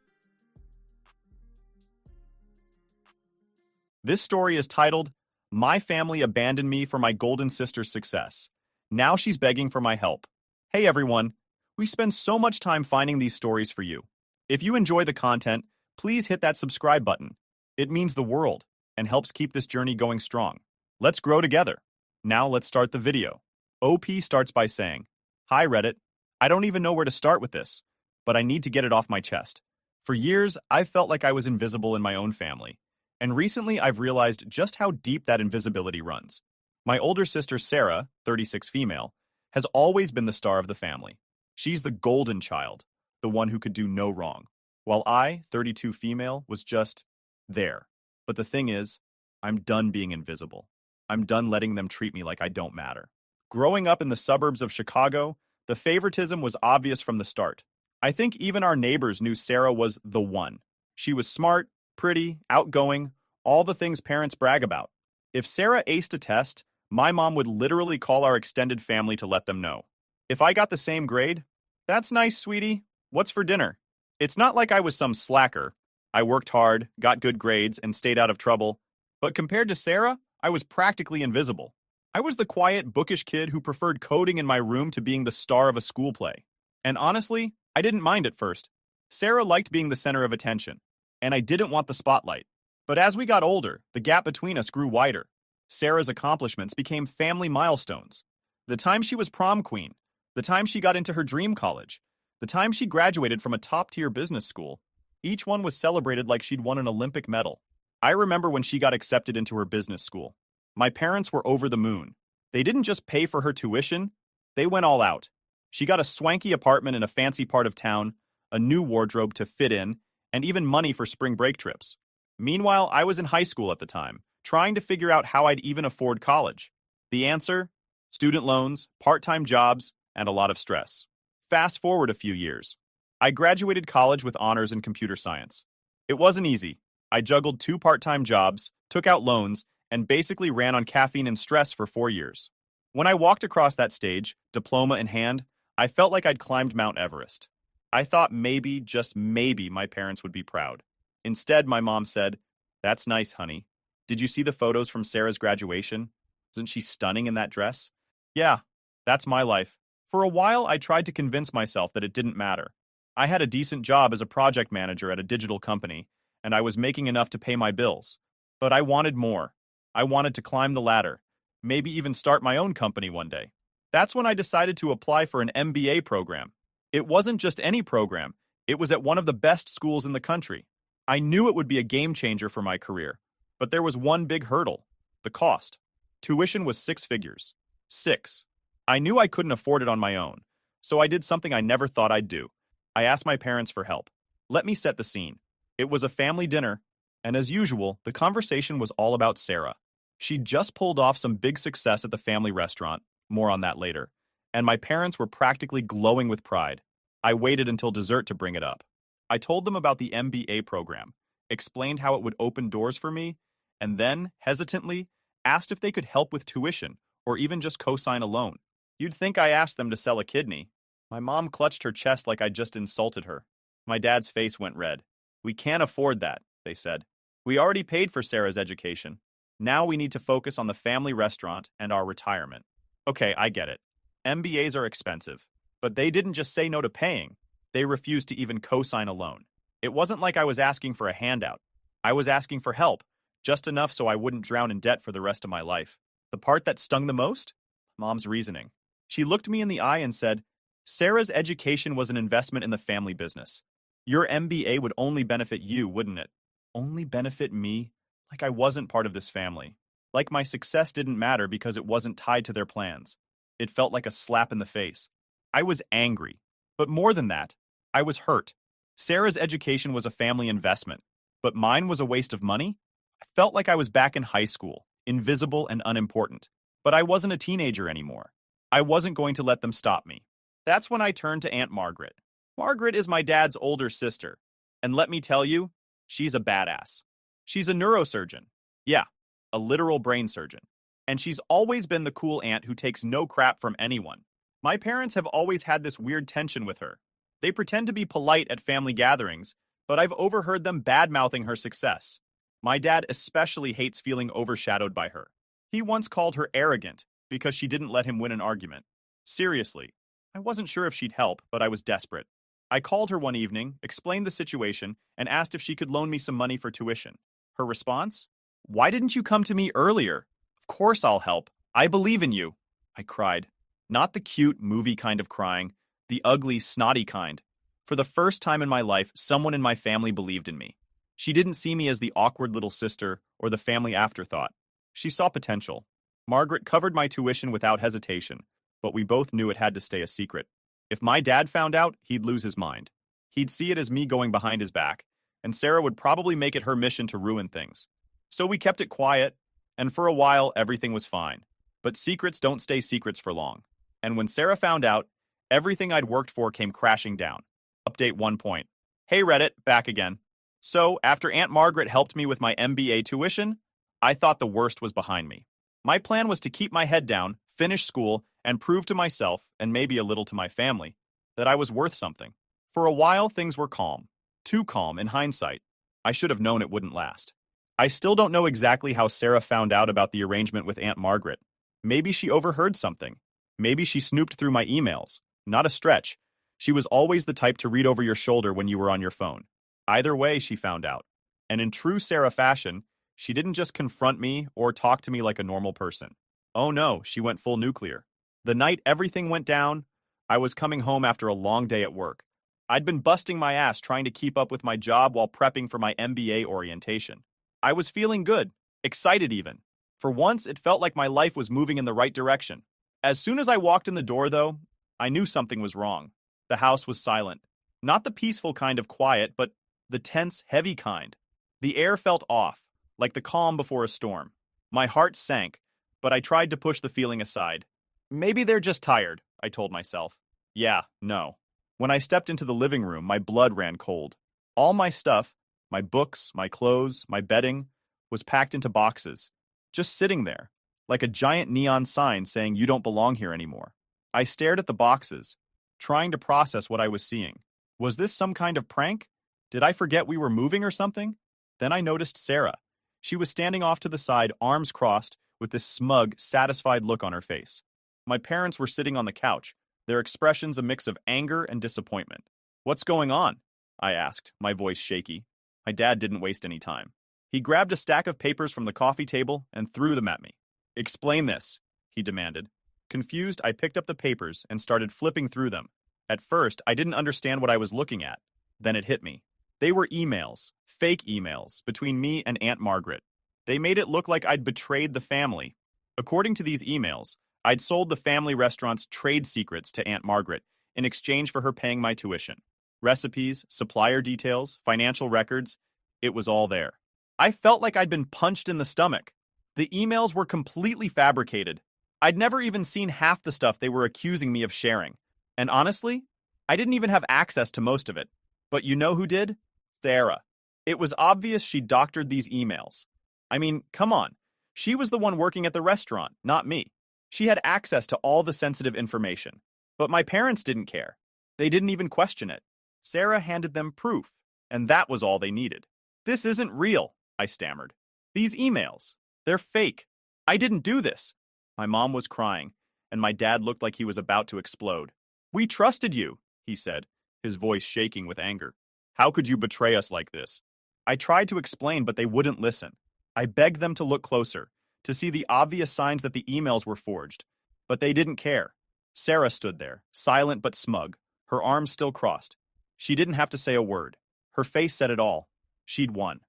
This story is titled, "My Family Abandoned Me for My Golden Sister's Success. Now she's begging for my help." Hey everyone, we spend so much time finding these stories for you. If you enjoy the content, please hit that subscribe button. It means the world and helps keep this journey going strong. Let's grow together. Now let's start the video. OP starts by saying, "Hi Reddit, I don't even know where to start with this, but I need to get it off my chest. For years, I've felt like I was invisible in my own family, and recently I've realized just how deep that invisibility runs. My older sister Sarah, 36 female, has always been the star of the family. She's the golden child, the one who could do no wrong, while I, 32 female, was just there. But the thing is, I'm done being invisible. I'm done letting them treat me like I don't matter." Growing up in the suburbs of Chicago, the favoritism was obvious from the start. I think even our neighbors knew Sarah was the one. She was smart, pretty, outgoing, all the things parents brag about. If Sarah aced a test, my mom would literally call our extended family to let them know. If I got the same grade, "That's nice, sweetie. What's for dinner?" It's not like I was some slacker. I worked hard, got good grades, and stayed out of trouble. But compared to Sarah, I was practically invisible. I was the quiet, bookish kid who preferred coding in my room to being the star of a school play. And honestly, I didn't mind at first. Sarah liked being the center of attention, and I didn't want the spotlight. But as we got older, the gap between us grew wider. Sarah's accomplishments became family milestones. The time she was prom queen, the time she got into her dream college, the time she graduated from a top-tier business school, each one was celebrated like she'd won an Olympic medal. I remember when she got accepted into her business school. My parents were over the moon. They didn't just pay for her tuition, they went all out. She got a swanky apartment in a fancy part of town, a new wardrobe to fit in, and even money for spring break trips. Meanwhile, I was in high school at the time, trying to figure out how I'd even afford college. The answer? Student loans, part-time jobs, and a lot of stress. Fast forward a few years. I graduated college with honors in computer science. It wasn't easy. I juggled 2 part-time jobs, took out loans, and basically ran on caffeine and stress for 4 years. When I walked across that stage, diploma in hand, I felt like I'd climbed Mount Everest. I thought maybe, just maybe, my parents would be proud. Instead, my mom said, "That's nice, honey. Did you see the photos from Sarah's graduation? Isn't she stunning in that dress?" Yeah, that's my life. For a while, I tried to convince myself that it didn't matter. I had a decent job as a project manager at a digital company, and I was making enough to pay my bills. But I wanted more. I wanted to climb the ladder, maybe even start my own company one day. That's when I decided to apply for an MBA program. It wasn't just any program, it was at one of the best schools in the country. I knew it would be a game changer for my career, but there was one big hurdle: the cost. Tuition was 6 figures. 6. I knew I couldn't afford it on my own, so I did something I never thought I'd do. I asked my parents for help. Let me set the scene. It was a family dinner, and as usual, the conversation was all about Sarah. She'd just pulled off some big success at the family restaurant, more on that later, and my parents were practically glowing with pride. I waited until dessert to bring it up. I told them about the MBA program, explained how it would open doors for me, and then, hesitantly, asked if they could help with tuition or even just co-sign a loan. You'd think I asked them to sell a kidney. My mom clutched her chest like I'd just insulted her. My dad's face went red. We can't afford that, they said. We already paid for Sarah's education. Now we need to focus on the family restaurant and our retirement. Okay, I get it. MBAs are expensive. But they didn't just say no to paying. They refused to even co-sign a loan. It wasn't like I was asking for a handout. I was asking for help, just enough so I wouldn't drown in debt for the rest of my life. The part that stung the most? Mom's reasoning. She looked me in the eye and said, Sarah's education was an investment in the family business. Your MBA would only benefit you, wouldn't it? Only benefit me? Like I wasn't part of this family. Like my success didn't matter because it wasn't tied to their plans. It felt like a slap in the face. I was angry. But more than that, I was hurt. Sarah's education was a family investment, but mine was a waste of money? I felt like I was back in high school, invisible and unimportant. But I wasn't a teenager anymore. I wasn't going to let them stop me. That's when I turned to Aunt Margaret. Margaret is my dad's older sister. And let me tell you, she's a badass. She's a neurosurgeon. Yeah, a literal brain surgeon. And she's always been the cool aunt who takes no crap from anyone. My parents have always had this weird tension with her. They pretend to be polite at family gatherings, but I've overheard them bad-mouthing her success. My dad especially hates feeling overshadowed by her. He once called her arrogant because she didn't let him win an argument. Seriously, I wasn't sure if she'd help, but I was desperate. I called her one evening, explained the situation, and asked if she could loan me some money for tuition. Her response? Why didn't you come to me earlier? Of course I'll help. I believe in you. I cried. Not the cute, movie kind of crying, the ugly, snotty kind. For the first time in my life, someone in my family believed in me. She didn't see me as the awkward little sister or the family afterthought. She saw potential. Margaret covered my tuition without hesitation, but we both knew it had to stay a secret. If my dad found out, he'd lose his mind. He'd see it as me going behind his back, and Sarah would probably make it her mission to ruin things. So we kept it quiet, and for a while, everything was fine. But secrets don't stay secrets for long. And when Sarah found out, everything I'd worked for came crashing down. Update 1 point. Hey Reddit, back again. So, after Aunt Margaret helped me with my MBA tuition, I thought the worst was behind me. My plan was to keep my head down, finish school, and prove to myself, and maybe a little to my family, that I was worth something. For a while, things were calm. Too calm in hindsight. I should have known it wouldn't last. I still don't know exactly how Sarah found out about the arrangement with Aunt Margaret. Maybe she overheard something. Maybe she snooped through my emails. Not a stretch. She was always the type to read over your shoulder when you were on your phone. Either way, she found out. And in true Sarah fashion, she didn't just confront me or talk to me like a normal person. Oh no, she went full nuclear. The night everything went down, I was coming home after a long day at work. I'd been busting my ass trying to keep up with my job while prepping for my MBA orientation. I was feeling good, excited even. For once, it felt like my life was moving in the right direction. As soon as I walked in the door, though, I knew something was wrong. The house was silent. Not the peaceful kind of quiet, but the tense, heavy kind. The air felt off, like the calm before a storm. My heart sank, but I tried to push the feeling aside. Maybe they're just tired, I told myself. Yeah, no. When I stepped into the living room, my blood ran cold. All my stuff, my books, my clothes, my bedding, was packed into boxes, just sitting there, like a giant neon sign saying you don't belong here anymore. I stared at the boxes, trying to process what I was seeing. Was this some kind of prank? Did I forget we were moving or something? Then I noticed Sarah. She was standing off to the side, arms crossed, with this smug, satisfied look on her face. My parents were sitting on the couch, their expressions a mix of anger and disappointment. What's going on? I asked, my voice shaky. My dad didn't waste any time. He grabbed a stack of papers from the coffee table and threw them at me. Explain this, he demanded. Confused, I picked up the papers and started flipping through them. At first, I didn't understand what I was looking at. Then it hit me. They were emails, fake emails, between me and Aunt Margaret. They made it look like I'd betrayed the family. According to these emails, I'd sold the family restaurant's trade secrets to Aunt Margaret in exchange for her paying my tuition. Recipes, supplier details, financial records, it was all there. I felt like I'd been punched in the stomach. The emails were completely fabricated. I'd never even seen half the stuff they were accusing me of sharing. And honestly, I didn't even have access to most of it. But you know who did? Sarah. It was obvious she doctored these emails. I mean, come on. She was the one working at the restaurant, not me. She had access to all the sensitive information. But my parents didn't care. They didn't even question it. Sarah handed them proof, and that was all they needed. This isn't real, I stammered. These emails, they're fake. I didn't do this. My mom was crying, and my dad looked like he was about to explode. We trusted you, he said, his voice shaking with anger. How could you betray us like this? I tried to explain, but they wouldn't listen. I begged them to look closer, to see the obvious signs that the emails were forged. But they didn't care. Sarah stood there, silent but smug, her arms still crossed. She didn't have to say a word. Her face said it all. She'd won.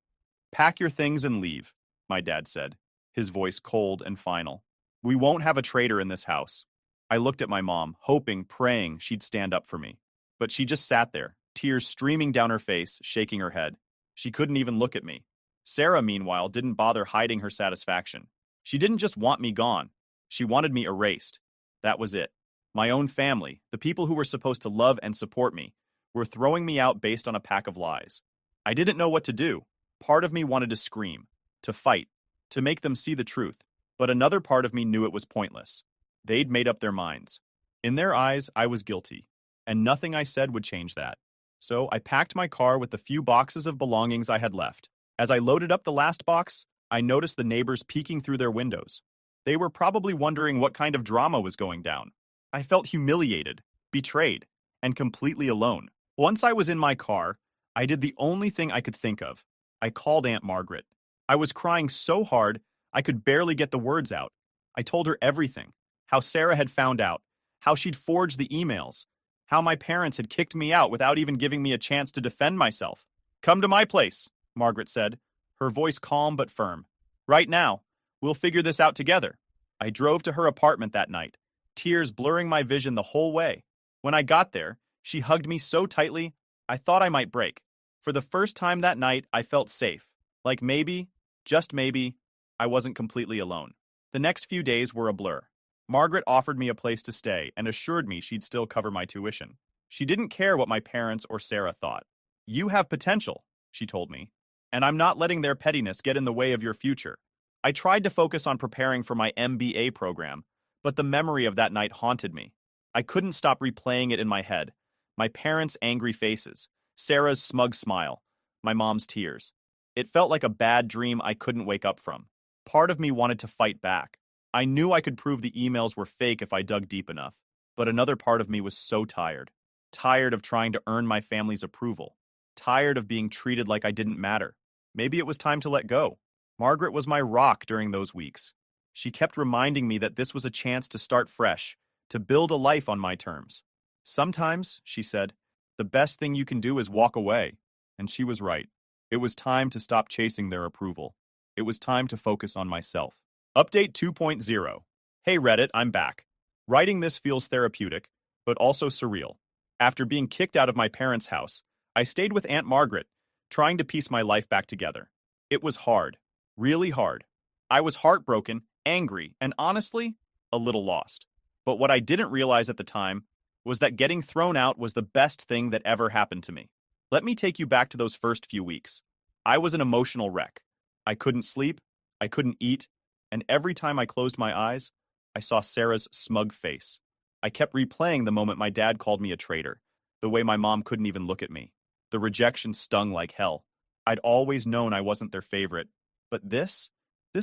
Pack your things and leave, my dad said, his voice cold and final. We won't have a traitor in this house. I looked at my mom, hoping, praying she'd stand up for me. But she just sat there, tears streaming down her face, shaking her head. She couldn't even look at me. Sarah, meanwhile, didn't bother hiding her satisfaction. She didn't just want me gone. She wanted me erased. That was it. My own family, the people who were supposed to love and support me, were throwing me out based on a pack of lies. I didn't know what to do. Part of me wanted to scream, to fight, to make them see the truth. But another part of me knew it was pointless. They'd made up their minds. In their eyes, I was guilty, and nothing I said would change that. So I packed my car with the few boxes of belongings I had left. As I loaded up the last box, I noticed the neighbors peeking through their windows. They were probably wondering what kind of drama was going down. I felt humiliated, betrayed, and completely alone. Once I was in my car, I did the only thing I could think of. I called Aunt Margaret. I was crying so hard, I could barely get the words out. I told her everything. How Sarah had found out. How she'd forged the emails. How my parents had kicked me out without even giving me a chance to defend myself. Come to my place, Margaret said, her voice calm but firm. Right now. We'll figure this out together. I drove to her apartment that night, tears blurring my vision the whole way. When I got there, she hugged me so tightly, I thought I might break. For the first time that night, I felt safe. Like maybe, just maybe, I wasn't completely alone. The next few days were a blur. Margaret offered me a place to stay and assured me she'd still cover my tuition. She didn't care what my parents or Sarah thought. You have potential, she told me, and I'm not letting their pettiness get in the way of your future. I tried to focus on preparing for my MBA program, but the memory of that night haunted me. I couldn't stop replaying it in my head. My parents' angry faces, Sarah's smug smile, my mom's tears. It felt like a bad dream I couldn't wake up from. Part of me wanted to fight back. I knew I could prove the emails were fake if I dug deep enough, but another part of me was so tired. Tired of trying to earn my family's approval. Tired of being treated like I didn't matter. Maybe it was time to let go. Margaret was my rock during those weeks. She kept reminding me that this was a chance to start fresh, to build a life on my terms. Sometimes, she said, the best thing you can do is walk away. And she was right. It was time to stop chasing their approval. It was time to focus on myself. Update 2.0. Hey Reddit, I'm back. Writing this feels therapeutic, but also surreal. After being kicked out of my parents' house, I stayed with Aunt Margaret, trying to piece my life back together. It was hard. Really hard. I was heartbroken, angry, and honestly, a little lost. But what I didn't realize at the time was that getting thrown out was the best thing that ever happened to me. Let me take you back to those first few weeks. I was an emotional wreck. I couldn't sleep, I couldn't eat, and every time I closed my eyes, I saw Sarah's smug face. I kept replaying the moment my dad called me a traitor, the way my mom couldn't even look at me. The rejection stung like hell. I'd always known I wasn't their favorite. But this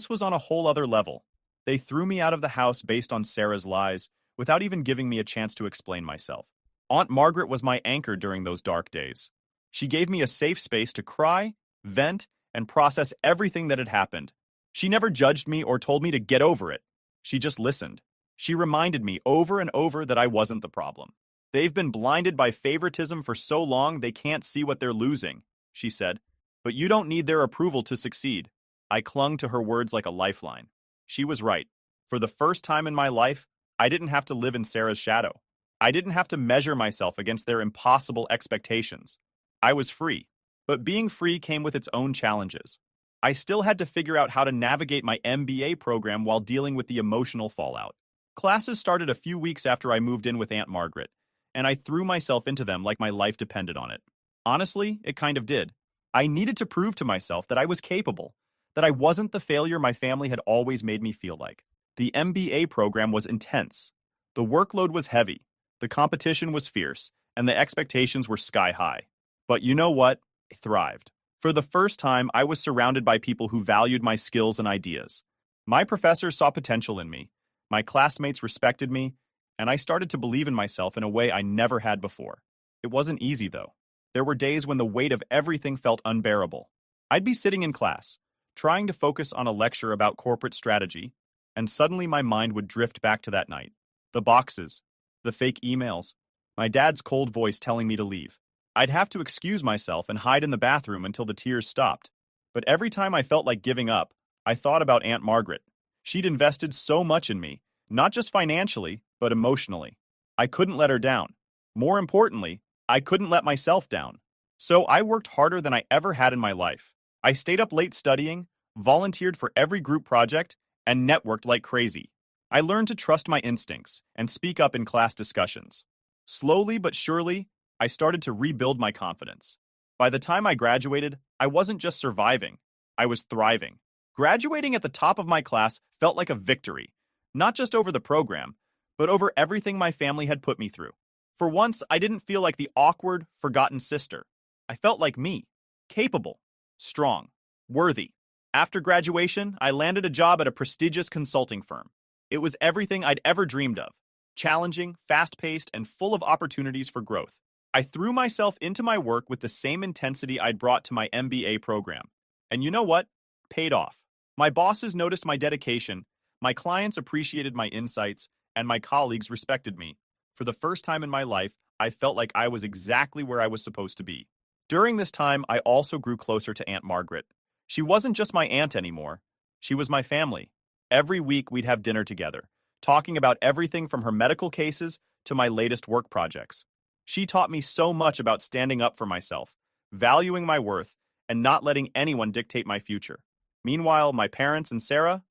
was on a whole other level. They threw me out of the house based on Sarah's lies, without even giving me a chance to explain myself. Aunt Margaret was my anchor during those dark days. She gave me a safe space to cry, vent, and process everything that had happened. She never judged me or told me to get over it. She just listened. She reminded me over and over that I wasn't the problem. They've been blinded by favoritism for so long they can't see what they're losing, she said. But you don't need their approval to succeed. I clung to her words like a lifeline. She was right. For the first time in my life, I didn't have to live in Sarah's shadow. I didn't have to measure myself against their impossible expectations. I was free. But being free came with its own challenges. I still had to figure out how to navigate my MBA program while dealing with the emotional fallout. Classes started a few weeks after I moved in with Aunt Margaret, and I threw myself into them like my life depended on it. Honestly, it kind of did. I needed to prove to myself that I was capable, that I wasn't the failure my family had always made me feel like. The MBA program was intense. The workload was heavy, the competition was fierce, and the expectations were sky high. But you know what? I thrived. For the first time, I was surrounded by people who valued my skills and ideas. My professors saw potential in me, my classmates respected me, and I started to believe in myself in a way I never had before. It wasn't easy, though. There were days when the weight of everything felt unbearable. I'd be sitting in class, trying to focus on a lecture about corporate strategy, and suddenly my mind would drift back to that night. The boxes, the fake emails, my dad's cold voice telling me to leave. I'd have to excuse myself and hide in the bathroom until the tears stopped. But every time I felt like giving up, I thought about Aunt Margaret. She'd invested so much in me, not just financially, but emotionally. I couldn't let her down. More importantly, I couldn't let myself down. So I worked harder than I ever had in my life. I stayed up late studying, volunteered for every group project, and networked like crazy. I learned to trust my instincts and speak up in class discussions. Slowly but surely, I started to rebuild my confidence. By the time I graduated, I wasn't just surviving, I was thriving. Graduating at the top of my class felt like a victory, not just over the program, but over everything my family had put me through. For once, I didn't feel like the awkward, forgotten sister. I felt like me, capable, strong, worthy. After graduation, I landed a job at a prestigious consulting firm. It was everything I'd ever dreamed of, challenging, fast-paced, and full of opportunities for growth. I threw myself into my work with the same intensity I'd brought to my MBA program. And you know what? Paid off. My bosses noticed my dedication, my clients appreciated my insights, and my colleagues respected me. For the first time in my life, I felt like I was exactly where I was supposed to be. During this time, I also grew closer to Aunt Margaret. She wasn't just my aunt anymore. She was my family. Every week, we'd have dinner together, talking about everything from her medical cases to my latest work projects. She taught me so much about standing up for myself, valuing my worth, and not letting anyone dictate my future. Meanwhile, my parents and Sarah,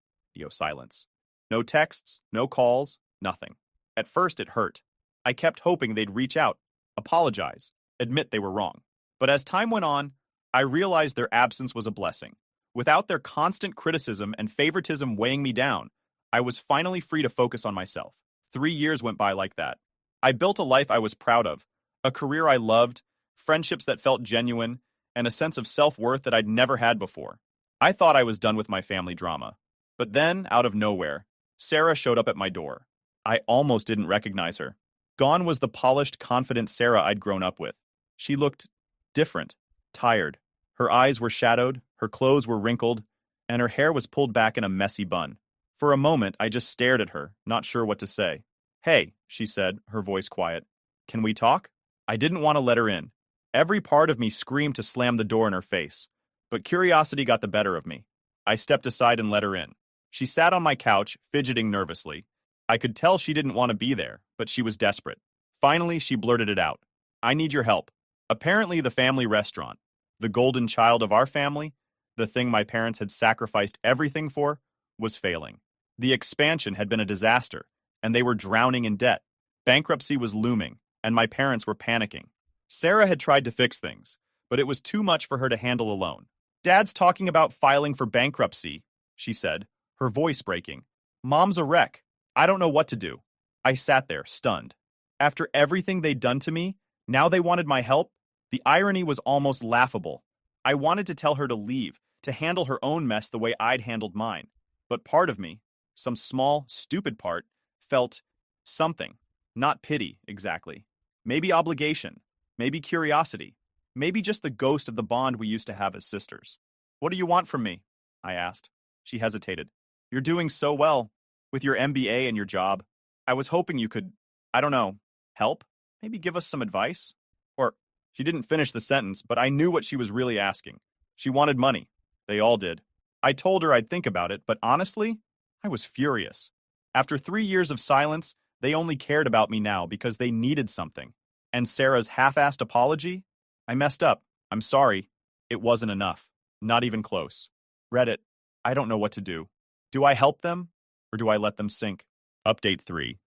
silence. No texts, no calls, nothing. At first, it hurt. I kept hoping they'd reach out, apologize, admit they were wrong. But as time went on, I realized their absence was a blessing. Without their constant criticism and favoritism weighing me down, I was finally free to focus on myself. 3 years went by like that. I built a life I was proud of, a career I loved, friendships that felt genuine, and a sense of self-worth that I'd never had before. I thought I was done with my family drama. But then, out of nowhere, Sarah showed up at my door. I almost didn't recognize her. Gone was the polished, confident Sarah I'd grown up with. She looked different, tired. Her eyes were shadowed, her clothes were wrinkled, and her hair was pulled back in a messy bun. For a moment, I just stared at her, not sure what to say. "Hey," she said, her voice quiet. "Can we talk?" I didn't want to let her in. Every part of me screamed to slam the door in her face. But curiosity got the better of me. I stepped aside and let her in. She sat on my couch, fidgeting nervously. I could tell she didn't want to be there, but she was desperate. Finally, she blurted it out. "I need your help." Apparently, the family restaurant, the golden child of our family, the thing my parents had sacrificed everything for, was failing. The expansion had been a disaster, and they were drowning in debt. Bankruptcy was looming, and my parents were panicking. Sarah had tried to fix things, but it was too much for her to handle alone. "Dad's talking about filing for bankruptcy," she said, her voice breaking. "Mom's a wreck. I don't know what to do." I sat there, stunned. After everything they'd done to me, now they wanted my help? The irony was almost laughable. I wanted to tell her to leave, to handle her own mess the way I'd handled mine. But part of me, some small, stupid part, felt something. Not pity, exactly. Maybe obligation. Maybe curiosity. Maybe just the ghost of the bond we used to have as sisters. "What do you want from me?" I asked. She hesitated. "You're doing so well, with your MBA and your job. I was hoping you could, I don't know, help? Maybe give us some advice?" Or, she didn't finish the sentence, but I knew what she was really asking. She wanted money. They all did. I told her I'd think about it, but honestly, I was furious. After 3 years of silence, they only cared about me now because they needed something. And Sarah's half-assed apology? "I messed up. I'm sorry." It wasn't enough. Not even close. Reddit. I don't know what to do. Do I help them, or do I let them sink? Update 3.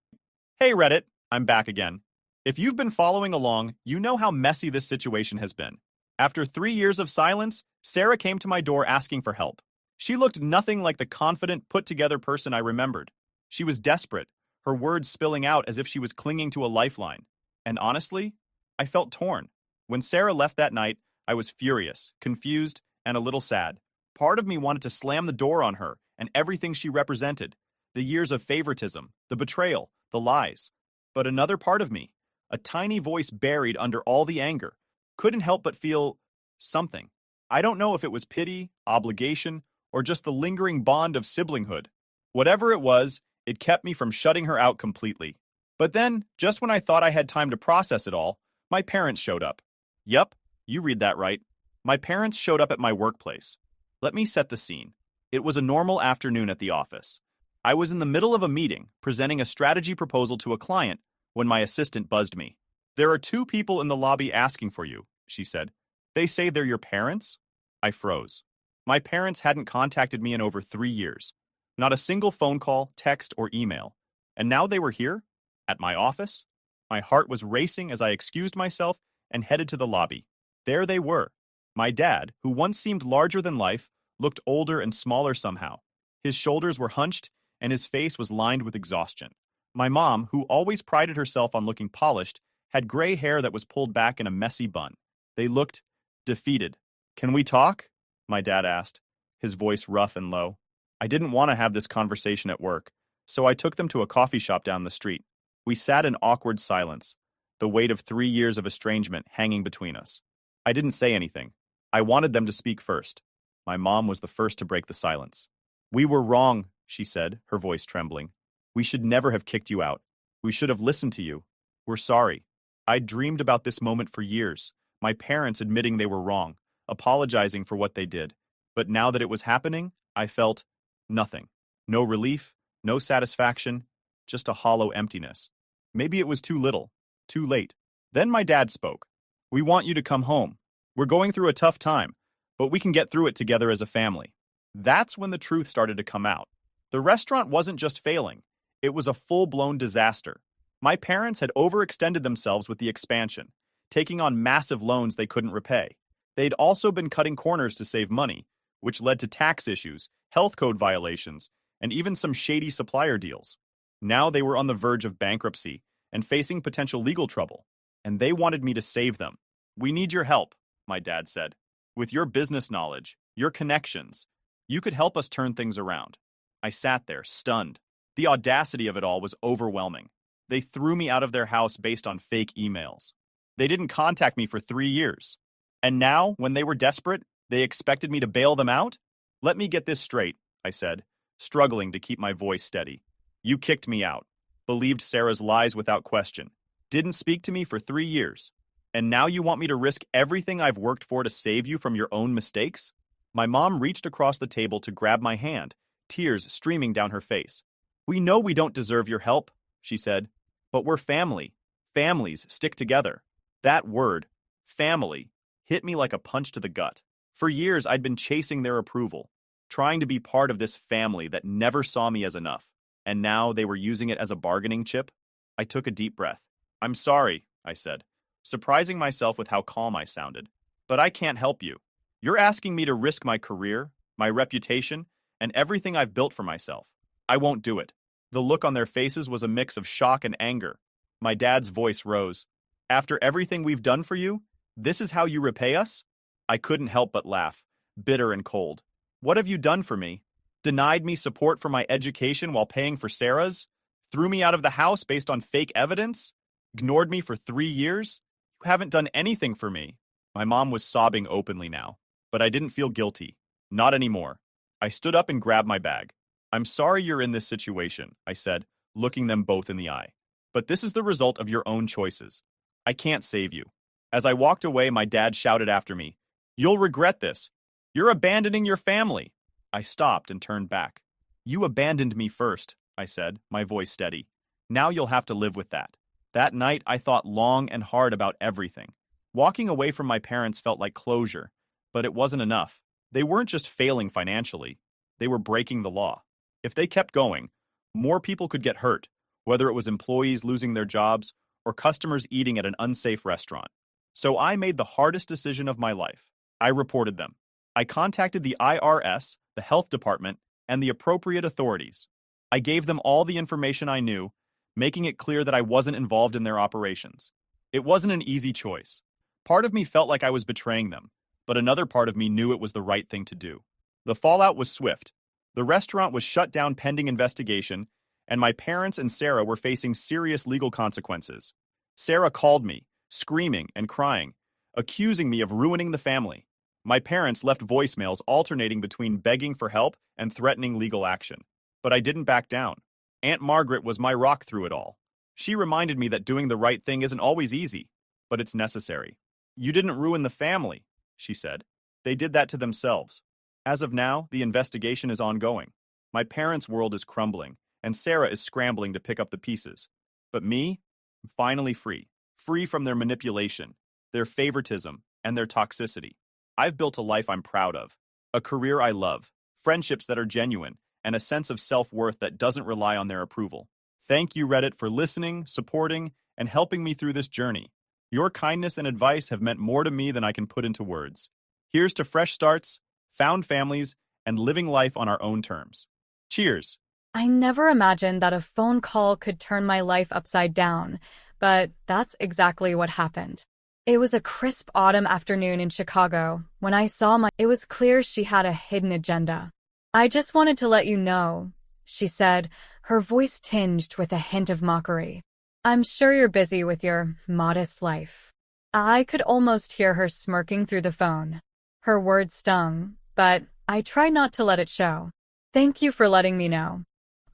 Hey Reddit, I'm back again. If you've been following along, you know how messy this situation has been. After 3 years of silence, Sarah came to my door asking for help. She looked nothing like the confident, put-together person I remembered. She was desperate, her words spilling out as if she was clinging to a lifeline. And honestly, I felt torn. When Sarah left that night, I was furious, confused, and a little sad. Part of me wanted to slam the door on her and everything she represented, the years of favoritism, the betrayal, the lies. But another part of me, a tiny voice buried under all the anger, couldn't help but feel something. I don't know if it was pity, obligation, or just the lingering bond of siblinghood. Whatever it was, it kept me from shutting her out completely. But then, just when I thought I had time to process it all, my parents showed up. Yup, you read that right. My parents showed up at my workplace. Let me set the scene. It was a normal afternoon at the office. I was in the middle of a meeting, presenting a strategy proposal to a client, when my assistant buzzed me. "There are 2 people in the lobby asking for you," she said. "They say they're your parents?" I froze. My parents hadn't contacted me in over 3 years. Not a single phone call, text, or email. And now they were here? At my office? My heart was racing as I excused myself and headed to the lobby. There they were. My dad, who once seemed larger than life, looked older and smaller somehow. His shoulders were hunched, and his face was lined with exhaustion. My mom, who always prided herself on looking polished, had gray hair that was pulled back in a messy bun. They looked defeated. "Can we talk?" my dad asked, his voice rough and low. I didn't want to have this conversation at work, so I took them to a coffee shop down the street. We sat in awkward silence, the weight of 3 years of estrangement hanging between us. I didn't say anything. I wanted them to speak first. My mom was the first to break the silence. "We were wrong," she said, her voice trembling. "We should never have kicked you out. We should have listened to you. We're sorry." I'd dreamed about this moment for years, my parents admitting they were wrong, apologizing for what they did. But now that it was happening, I felt nothing. No relief, no satisfaction, just a hollow emptiness. Maybe it was too little, too late. Then my dad spoke. "We want you to come home. We're going through a tough time, but we can get through it together as a family." That's when the truth started to come out. The restaurant wasn't just failing, it was a full-blown disaster. My parents had overextended themselves with the expansion, taking on massive loans they couldn't repay. They'd also been cutting corners to save money, which led to tax issues, health code violations, and even some shady supplier deals. Now they were on the verge of bankruptcy and facing potential legal trouble, and they wanted me to save them. "We need your help," my dad said. "With your business knowledge, your connections, you could help us turn things around." I sat there, stunned. The audacity of it all was overwhelming. They threw me out of their house based on fake emails. They didn't contact me for 3 years. And now, when they were desperate, they expected me to bail them out? "Let me get this straight," I said, struggling to keep my voice steady. "You kicked me out, believed Sarah's lies without question, didn't speak to me for 3 years. And now you want me to risk everything I've worked for to save you from your own mistakes?" My mom reached across the table to grab my hand, tears streaming down her face. "We know we don't deserve your help," she said, "but we're family. Families stick together." That word, family, hit me like a punch to the gut. For years, I'd been chasing their approval, trying to be part of this family that never saw me as enough. And now they were using it as a bargaining chip? I took a deep breath. "I'm sorry," I said, surprising myself with how calm I sounded. "But I can't help you. You're asking me to risk my career, my reputation, and everything I've built for myself. I won't do it." The look on their faces was a mix of shock and anger. My dad's voice rose. "After everything we've done for you, this is how you repay us?" I couldn't help but laugh, bitter and cold. "What have you done for me? Denied me support for my education while paying for Sarah's? Threw me out of the house based on fake evidence? Ignored me for 3 years? You haven't done anything for me." My mom was sobbing openly now, but I didn't feel guilty. Not anymore. I stood up and grabbed my bag. "I'm sorry you're in this situation," I said, looking them both in the eye. "But this is the result of your own choices. I can't save you." As I walked away, my dad shouted after me, "You'll regret this. You're abandoning your family." I stopped and turned back. "You abandoned me first," I said, my voice steady. "Now you'll have to live with that." That night, I thought long and hard about everything. Walking away from my parents felt like closure, but it wasn't enough. They weren't just failing financially. They were breaking the law. If they kept going, more people could get hurt, whether it was employees losing their jobs or customers eating at an unsafe restaurant. So I made the hardest decision of my life. I reported them. I contacted the IRS, the health department, and the appropriate authorities. I gave them all the information I knew, making it clear that I wasn't involved in their operations. It wasn't an easy choice. Part of me felt like I was betraying them, but another part of me knew it was the right thing to do. The fallout was swift. The restaurant was shut down pending investigation, and my parents and Sarah were facing serious legal consequences. Sarah called me, screaming and crying, accusing me of ruining the family. My parents left voicemails alternating between begging for help and threatening legal action. But I didn't back down. Aunt Margaret was my rock through it all. She reminded me that doing the right thing isn't always easy, but it's necessary. You didn't ruin the family, she said. They did that to themselves. As of now, the investigation is ongoing. My parents' world is crumbling, and Sarah is scrambling to pick up the pieces. But me? I'm finally free. Free from their manipulation, their favoritism, and their toxicity. I've built a life I'm proud of, a career I love, friendships that are genuine, and a sense of self-worth that doesn't rely on their approval. Thank you, Reddit, for listening, supporting, and helping me through this journey. Your kindness and advice have meant more to me than I can put into words. Here's to fresh starts, found families, and living life on our own terms. Cheers. I never imagined that a phone call could turn my life upside down, but that's exactly what happened. It was a crisp autumn afternoon in Chicago when I saw it was clear she had a hidden agenda. I just wanted to let you know, she said, her voice tinged with a hint of mockery. I'm sure you're busy with your modest life. I could almost hear her smirking through the phone. Her words stung, but I tried not to let it show. Thank you for letting me know.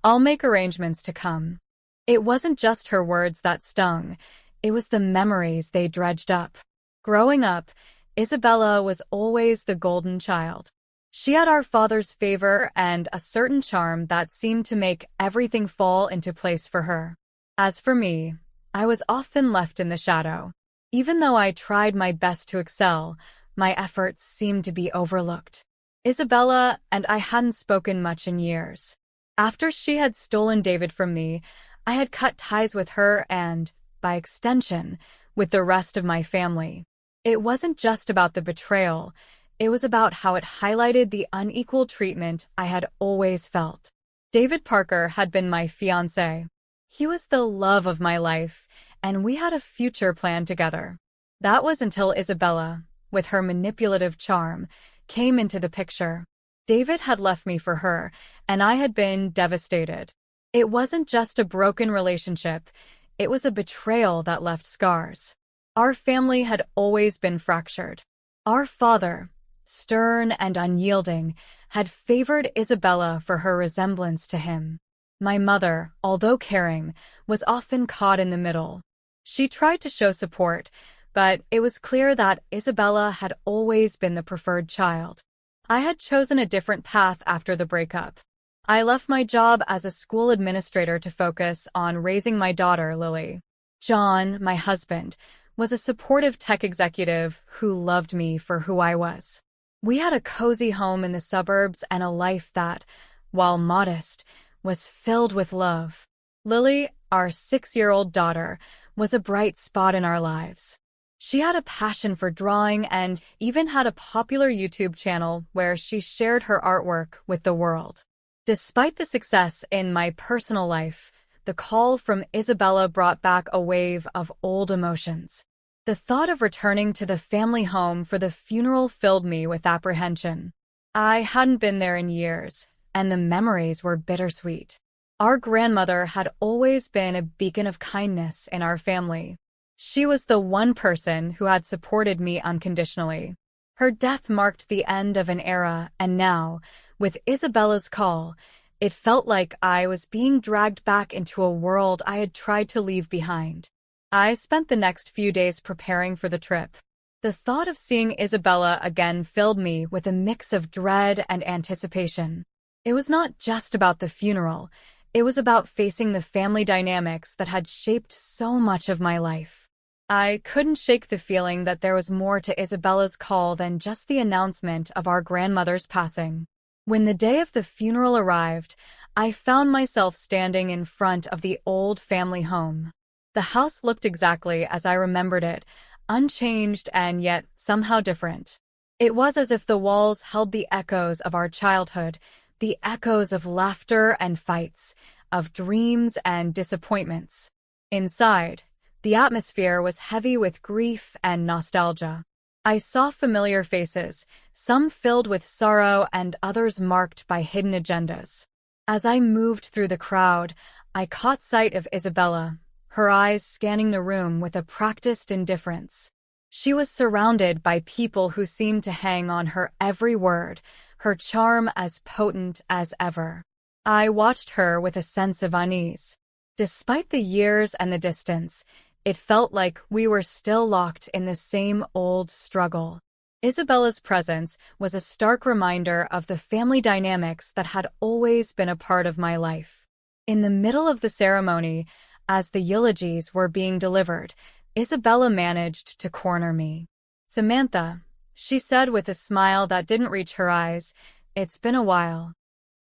I'll make arrangements to come. It wasn't just her words that stung. It was the memories they dredged up. Growing up, Isabella was always the golden child. She had our father's favor and a certain charm that seemed to make everything fall into place for her. As for me, I was often left in the shadow. Even though I tried my best to excel, my efforts seemed to be overlooked. Isabella and I hadn't spoken much in years. After she had stolen David from me, I had cut ties with her and, by extension, with the rest of my family. It wasn't just about the betrayal. It was about how it highlighted the unequal treatment I had always felt. David Parker had been my fiancé. He was the love of my life, and we had a future planned together. That was until Isabella, with her manipulative charm, came into the picture. David had left me for her, and I had been devastated. It wasn't just a broken relationship. It was a betrayal that left scars. Our family had always been fractured. Our father, stern and unyielding, had favored Isabella for her resemblance to him. My mother, although caring, was often caught in the middle. She tried to show support, but it was clear that Isabella had always been the preferred child. I had chosen a different path after the breakup. I left my job as a school administrator to focus on raising my daughter, Lily. John, my husband, was a supportive tech executive who loved me for who I was. We had a cozy home in the suburbs and a life that, while modest, was filled with love. Lily, our 6-year-old daughter, was a bright spot in our lives. She had a passion for drawing and even had a popular YouTube channel where she shared her artwork with the world. Despite the success in my personal life, the call from Isabella brought back a wave of old emotions. The thought of returning to the family home for the funeral filled me with apprehension. I hadn't been there in years, and the memories were bittersweet. Our grandmother had always been a beacon of kindness in our family. She was the one person who had supported me unconditionally. Her death marked the end of an era, and now, with Isabella's call, it felt like I was being dragged back into a world I had tried to leave behind. I spent the next few days preparing for the trip. The thought of seeing Isabella again filled me with a mix of dread and anticipation. It was not just about the funeral. It was about facing the family dynamics that had shaped so much of my life. I couldn't shake the feeling that there was more to Isabella's call than just the announcement of our grandmother's passing. When the day of the funeral arrived, I found myself standing in front of the old family home. The house looked exactly as I remembered it, unchanged and yet somehow different. It was as if the walls held the echoes of our childhood, the echoes of laughter and fights, of dreams and disappointments. Inside, the atmosphere was heavy with grief and nostalgia. I saw familiar faces, some filled with sorrow and others marked by hidden agendas. As I moved through the crowd, I caught sight of Isabella, her eyes scanning the room with a practiced indifference. She was surrounded by people who seemed to hang on her every word, her charm as potent as ever. I watched her with a sense of unease. Despite the years and the distance, it felt like we were still locked in the same old struggle. Isabella's presence was a stark reminder of the family dynamics that had always been a part of my life. In the middle of the ceremony, as the eulogies were being delivered, Isabella managed to corner me. "Samantha," she said with a smile that didn't reach her eyes, "it's been a while."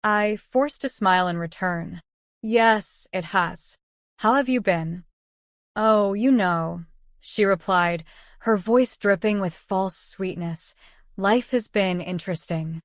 I forced a smile in return. "Yes, it has. How have you been?" "Oh, you know," she replied, her voice dripping with false sweetness. "Life has been interesting."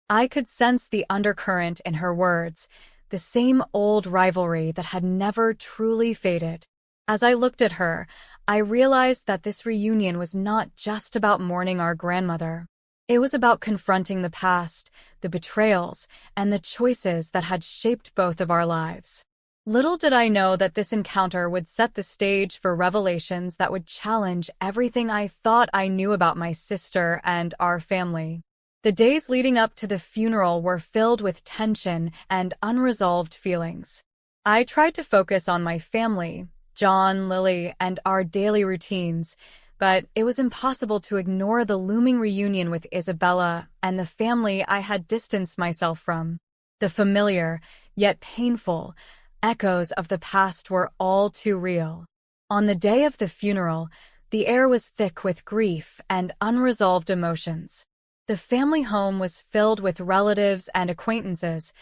I could sense the undercurrent in her words, the same old rivalry that had never truly faded. As I looked at her, I realized that this reunion was not just about mourning our grandmother. It was about confronting the past, the betrayals, and the choices that had shaped both of our lives. Little did I know that this encounter would set the stage for revelations that would challenge everything I thought I knew about my sister and our family. The days leading up to the funeral were filled with tension and unresolved feelings. I tried to focus on my family, John, Lily, and our daily routines, but it was impossible to ignore the looming reunion with Isabella and the family I had distanced myself from. The familiar, yet painful, echoes of the past were all too real. On the day of the funeral, the air was thick with grief and unresolved emotions. The family home was filled with relatives and acquaintances,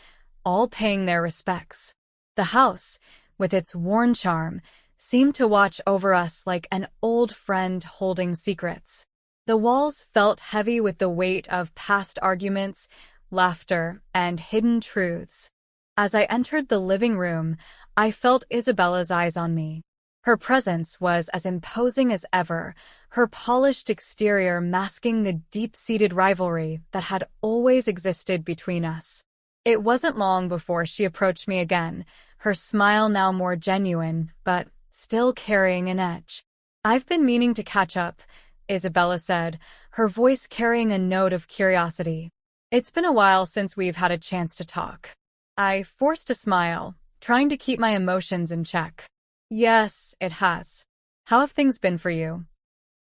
all paying their respects. The house, with its worn charm, seemed to watch over us like an old friend holding secrets. The walls felt heavy with the weight of past arguments, laughter, and hidden truths. As I entered the living room, I felt Isabella's eyes on me. Her presence was as imposing as ever, her polished exterior masking the deep-seated rivalry that had always existed between us. It wasn't long before she approached me again, her smile now more genuine, but still carrying an edge. "I've been meaning to catch up," Isabella said, her voice carrying a note of curiosity. "It's been a while since we've had a chance to talk." I forced a smile, trying to keep my emotions in check. "Yes, it has. How have things been for you?"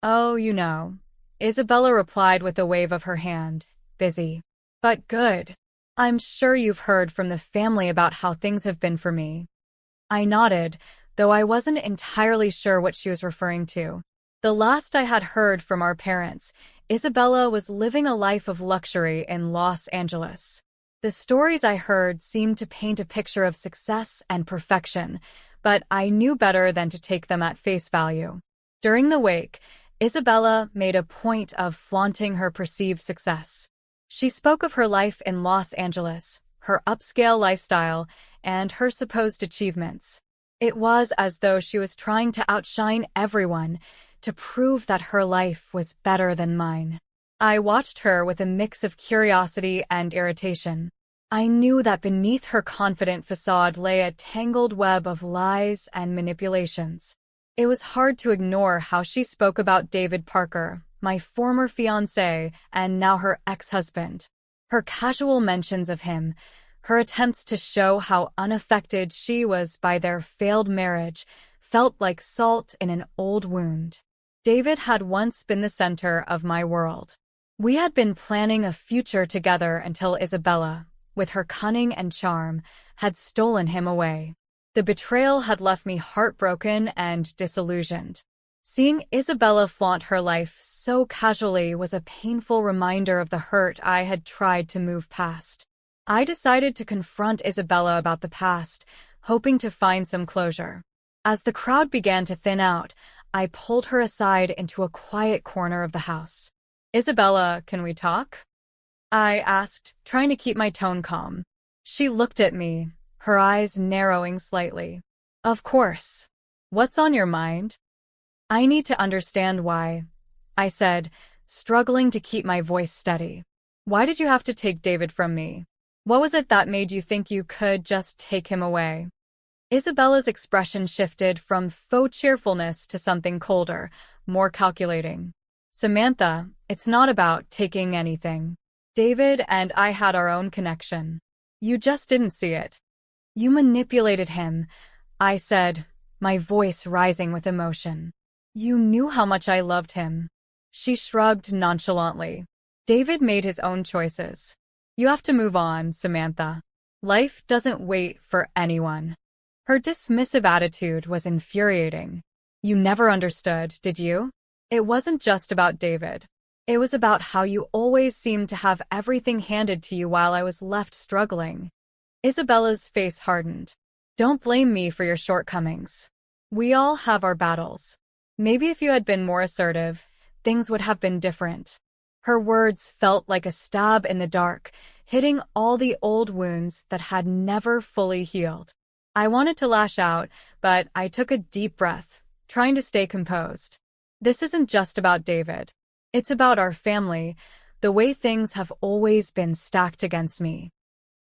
"Oh, you know," Isabella replied with a wave of her hand. "Busy. But good. I'm sure you've heard from the family about how things have been for me." I nodded, though I wasn't entirely sure what she was referring to. The last I had heard from our parents, Isabella was living a life of luxury in Los Angeles. The stories I heard seemed to paint a picture of success and perfection, but I knew better than to take them at face value. During the wake, Isabella made a point of flaunting her perceived success. She spoke of her life in Los Angeles, her upscale lifestyle, and her supposed achievements. It was as though she was trying to outshine everyone, to prove that her life was better than mine. I watched her with a mix of curiosity and irritation. I knew that beneath her confident facade lay a tangled web of lies and manipulations. It was hard to ignore how she spoke about David Parker, my former fiancé and now her ex-husband. Her casual mentions of him, her attempts to show how unaffected she was by their failed marriage, felt like salt in an old wound. David had once been the center of my world. We had been planning a future together until Isabella, with her cunning and charm, had stolen him away. The betrayal had left me heartbroken and disillusioned. Seeing Isabella flaunt her life so casually was a painful reminder of the hurt I had tried to move past. I decided to confront Isabella about the past, hoping to find some closure. As the crowd began to thin out, I pulled her aside into a quiet corner of the house. Isabella, can we talk? I asked, trying to keep my tone calm. She looked at me, her eyes narrowing slightly. Of course. What's on your mind? I need to understand why, I said, struggling to keep my voice steady. Why did you have to take David from me? What was it that made you think you could just take him away? Isabella's expression shifted from faux cheerfulness to something colder, more calculating. Samantha, it's not about taking anything. David and I had our own connection. You just didn't see it. You manipulated him, I said, my voice rising with emotion. You knew how much I loved him. She shrugged nonchalantly. David made his own choices. You have to move on, Samantha. Life doesn't wait for anyone. Her dismissive attitude was infuriating. You never understood, did you? It wasn't just about David. It was about how you always seemed to have everything handed to you while I was left struggling. Isabella's face hardened. Don't blame me for your shortcomings. We all have our battles. Maybe if you had been more assertive, things would have been different. Her words felt like a stab in the dark, hitting all the old wounds that had never fully healed. I wanted to lash out, but I took a deep breath, trying to stay composed. This isn't just about David. It's about our family, the way things have always been stacked against me.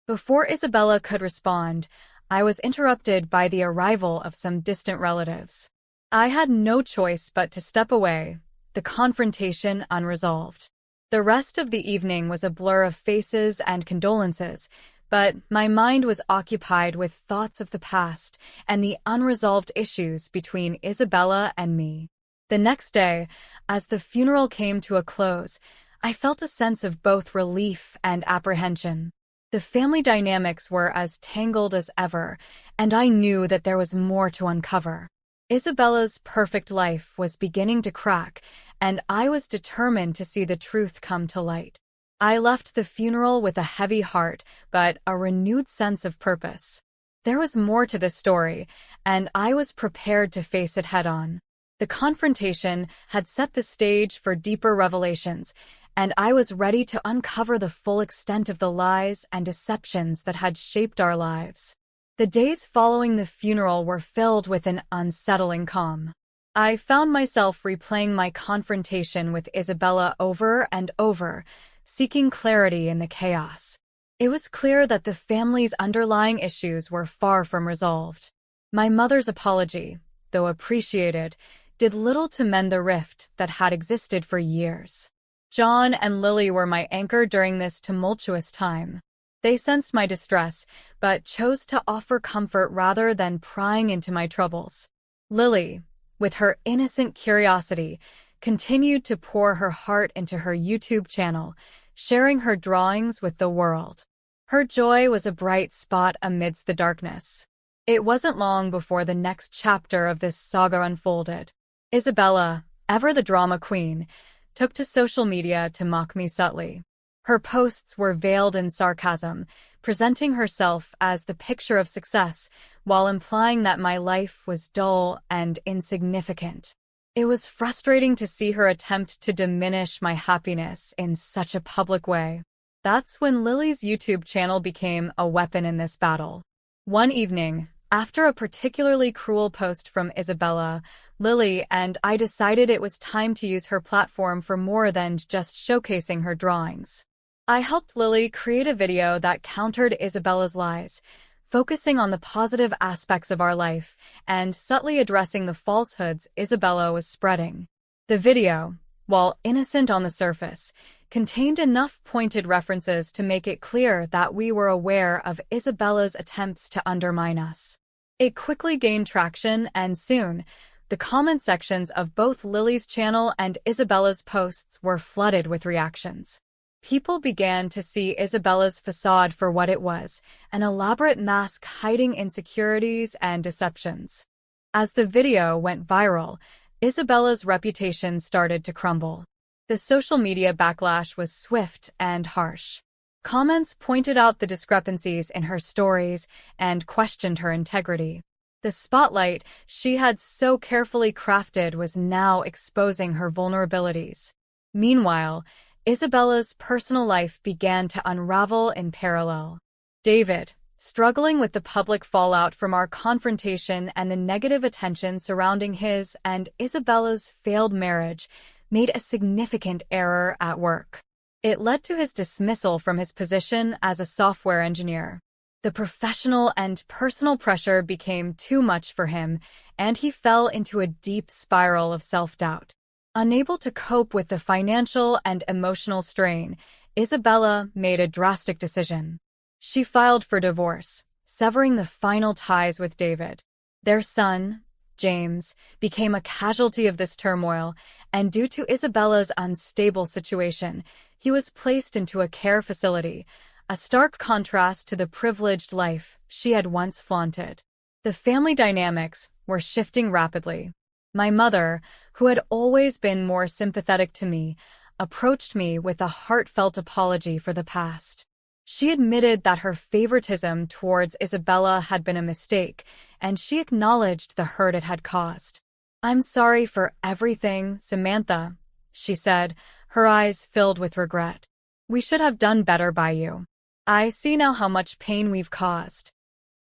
Before Isabella could respond, I was interrupted by the arrival of some distant relatives. I had no choice but to step away, the confrontation unresolved. The rest of the evening was a blur of faces and condolences, but my mind was occupied with thoughts of the past and the unresolved issues between Isabella and me. The next day, as the funeral came to a close, I felt a sense of both relief and apprehension. The family dynamics were as tangled as ever, and I knew that there was more to uncover. Isabella's perfect life was beginning to crack, and I was determined to see the truth come to light. I left the funeral with a heavy heart, but a renewed sense of purpose. There was more to this story, and I was prepared to face it head-on. The confrontation had set the stage for deeper revelations, and I was ready to uncover the full extent of the lies and deceptions that had shaped our lives. The days following the funeral were filled with an unsettling calm. I found myself replaying my confrontation with Isabella over and over, seeking clarity in the chaos. It was clear that the family's underlying issues were far from resolved. My mother's apology, though appreciated, did little to mend the rift that had existed for years. John and Lily were my anchor during this tumultuous time. They sensed my distress, but chose to offer comfort rather than prying into my troubles. Lily, with her innocent curiosity, continued to pour her heart into her YouTube channel, sharing her drawings with the world. Her joy was a bright spot amidst the darkness. It wasn't long before the next chapter of this saga unfolded. Isabella, ever the drama queen, took to social media to mock me subtly. Her posts were veiled in sarcasm, presenting herself as the picture of success, while implying that my life was dull and insignificant. It was frustrating to see her attempt to diminish my happiness in such a public way. That's when Lily's YouTube channel became a weapon in this battle. One evening, after a particularly cruel post from Isabella, Lily and I decided it was time to use her platform for more than just showcasing her drawings. I helped Lily create a video that countered Isabella's lies, focusing on the positive aspects of our life and subtly addressing the falsehoods Isabella was spreading. The video, while innocent on the surface, contained enough pointed references to make it clear that we were aware of Isabella's attempts to undermine us. It quickly gained traction, and soon, the comment sections of both Lily's channel and Isabella's posts were flooded with reactions. People began to see Isabella's facade for what it was, an elaborate mask hiding insecurities and deceptions. As the video went viral, Isabella's reputation started to crumble. The social media backlash was swift and harsh. Comments pointed out the discrepancies in her stories and questioned her integrity. The spotlight she had so carefully crafted was now exposing her vulnerabilities. Meanwhile, Isabella's personal life began to unravel in parallel. David, struggling with the public fallout from our confrontation and the negative attention surrounding his and Isabella's failed marriage, made a significant error at work. It led to his dismissal from his position as a software engineer. The professional and personal pressure became too much for him, and he fell into a deep spiral of self-doubt. Unable to cope with the financial and emotional strain, Isabella made a drastic decision. She filed for divorce, severing the final ties with David. Their son, James, became a casualty of this turmoil, and due to Isabella's unstable situation, he was placed into a care facility, a stark contrast to the privileged life she had once flaunted. The family dynamics were shifting rapidly. My mother, who had always been more sympathetic to me, approached me with a heartfelt apology for the past. She admitted that her favoritism towards Isabella had been a mistake, and she acknowledged the hurt it had caused. "I'm sorry for everything, Samantha," she said, her eyes filled with regret. "We should have done better by you. I see now how much pain we've caused."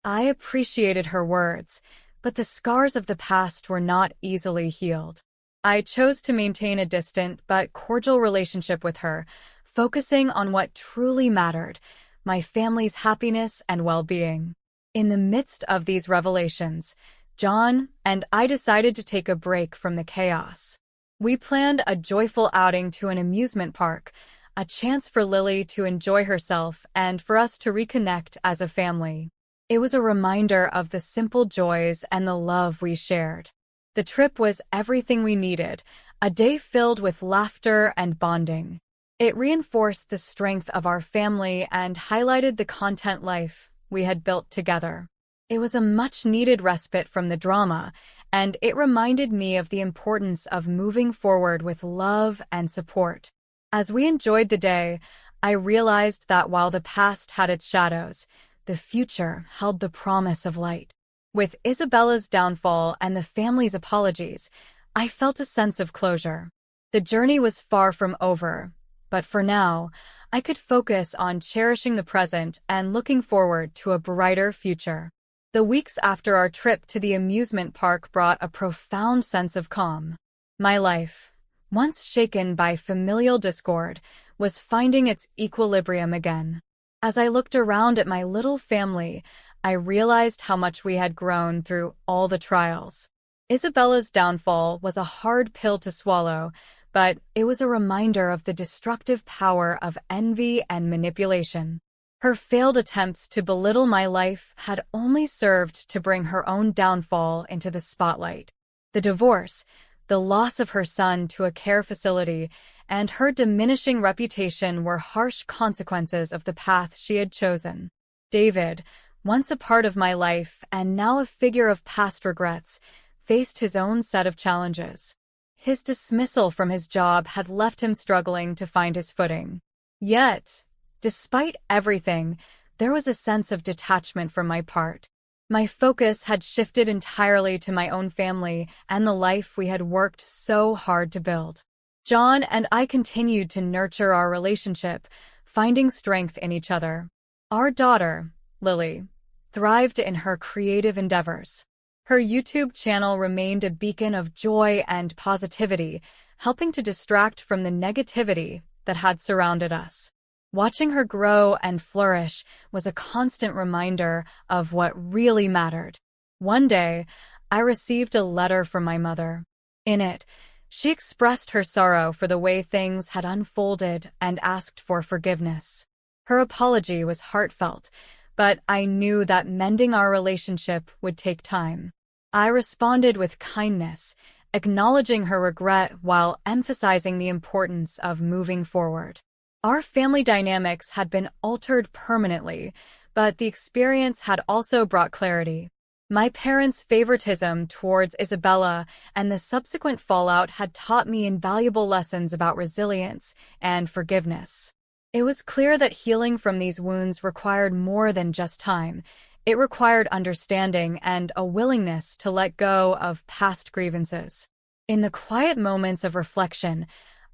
I appreciated her words, but the scars of the past were not easily healed. I chose to maintain a distant but cordial relationship with her, focusing on what truly mattered, my family's happiness and well-being. In the midst of these revelations, John and I decided to take a break from the chaos. We planned a joyful outing to an amusement park, a chance for Lily to enjoy herself and for us to reconnect as a family. It was a reminder of the simple joys and the love we shared. The trip was everything we needed, a day filled with laughter and bonding. It reinforced the strength of our family and highlighted the content life we had built together. It was a much-needed respite from the drama, and it reminded me of the importance of moving forward with love and support. As we enjoyed the day, I realized that while the past had its shadows, the future held the promise of light. With Isabella's downfall and the family's apologies, I felt a sense of closure. The journey was far from over, but for now, I could focus on cherishing the present and looking forward to a brighter future. The weeks after our trip to the amusement park brought a profound sense of calm. My life, once shaken by familial discord, was finding its equilibrium again. As I looked around at my little family, I realized how much we had grown through all the trials. Isabella's downfall was a hard pill to swallow, but it was a reminder of the destructive power of envy and manipulation. Her failed attempts to belittle my life had only served to bring her own downfall into the spotlight. The divorce, the loss of her son to a care facility, and her diminishing reputation were harsh consequences of the path she had chosen. David, once a part of my life and now a figure of past regrets, faced his own set of challenges. His dismissal from his job had left him struggling to find his footing. Yet, despite everything, there was a sense of detachment from my part. My focus had shifted entirely to my own family and the life we had worked so hard to build. John and I continued to nurture our relationship, finding strength in each other. Our daughter, Lily, thrived in her creative endeavors. Her YouTube channel remained a beacon of joy and positivity, helping to distract from the negativity that had surrounded us. Watching her grow and flourish was a constant reminder of what really mattered. One day, I received a letter from my mother. In it, she expressed her sorrow for the way things had unfolded and asked for forgiveness. Her apology was heartfelt, but I knew that mending our relationship would take time. I responded with kindness, acknowledging her regret while emphasizing the importance of moving forward. Our family dynamics had been altered permanently, but the experience had also brought clarity. My parents' favoritism towards Isabella and the subsequent fallout had taught me invaluable lessons about resilience and forgiveness. It was clear that healing from these wounds required more than just time. It required understanding and a willingness to let go of past grievances. In the quiet moments of reflection,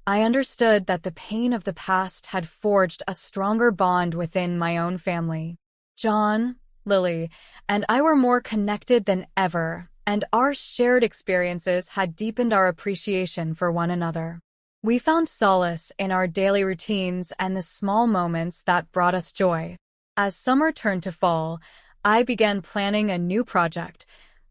I understood that the pain of the past had forged a stronger bond within my own family. John, Lily, and I were more connected than ever, and our shared experiences had deepened our appreciation for one another. We found solace in our daily routines and the small moments that brought us joy. As summer turned to fall, I began planning a new project,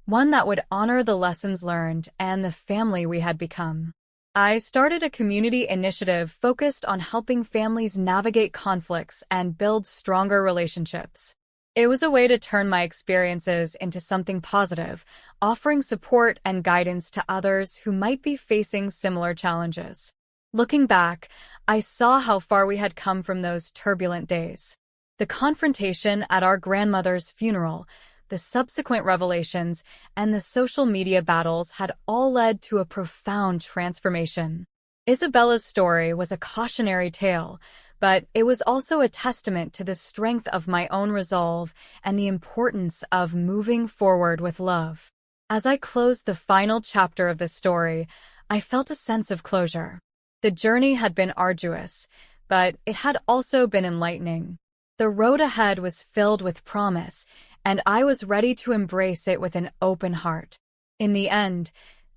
one that would honor the lessons learned and the family we had become. I started a community initiative focused on helping families navigate conflicts and build stronger relationships. It was a way to turn my experiences into something positive, offering support and guidance to others who might be facing similar challenges. Looking back, I saw how far we had come from those turbulent days. The confrontation at our grandmother's funeral, the subsequent revelations, and the social media battles had all led to a profound transformation. Isabella's story was a cautionary tale, but it was also a testament to the strength of my own resolve and the importance of moving forward with love. As I closed the final chapter of this story, I felt a sense of closure. The journey had been arduous, but it had also been enlightening. The road ahead was filled with promise, and I was ready to embrace it with an open heart. In the end,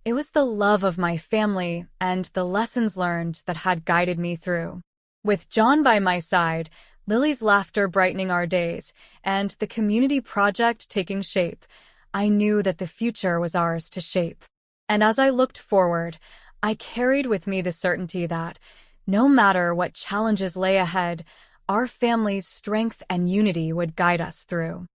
it was the love of my family and the lessons learned that had guided me through. With John by my side, Lily's laughter brightening our days, and the community project taking shape, I knew that the future was ours to shape. And as I looked forward, I carried with me the certainty that, no matter what challenges lay ahead, our family's strength and unity would guide us through.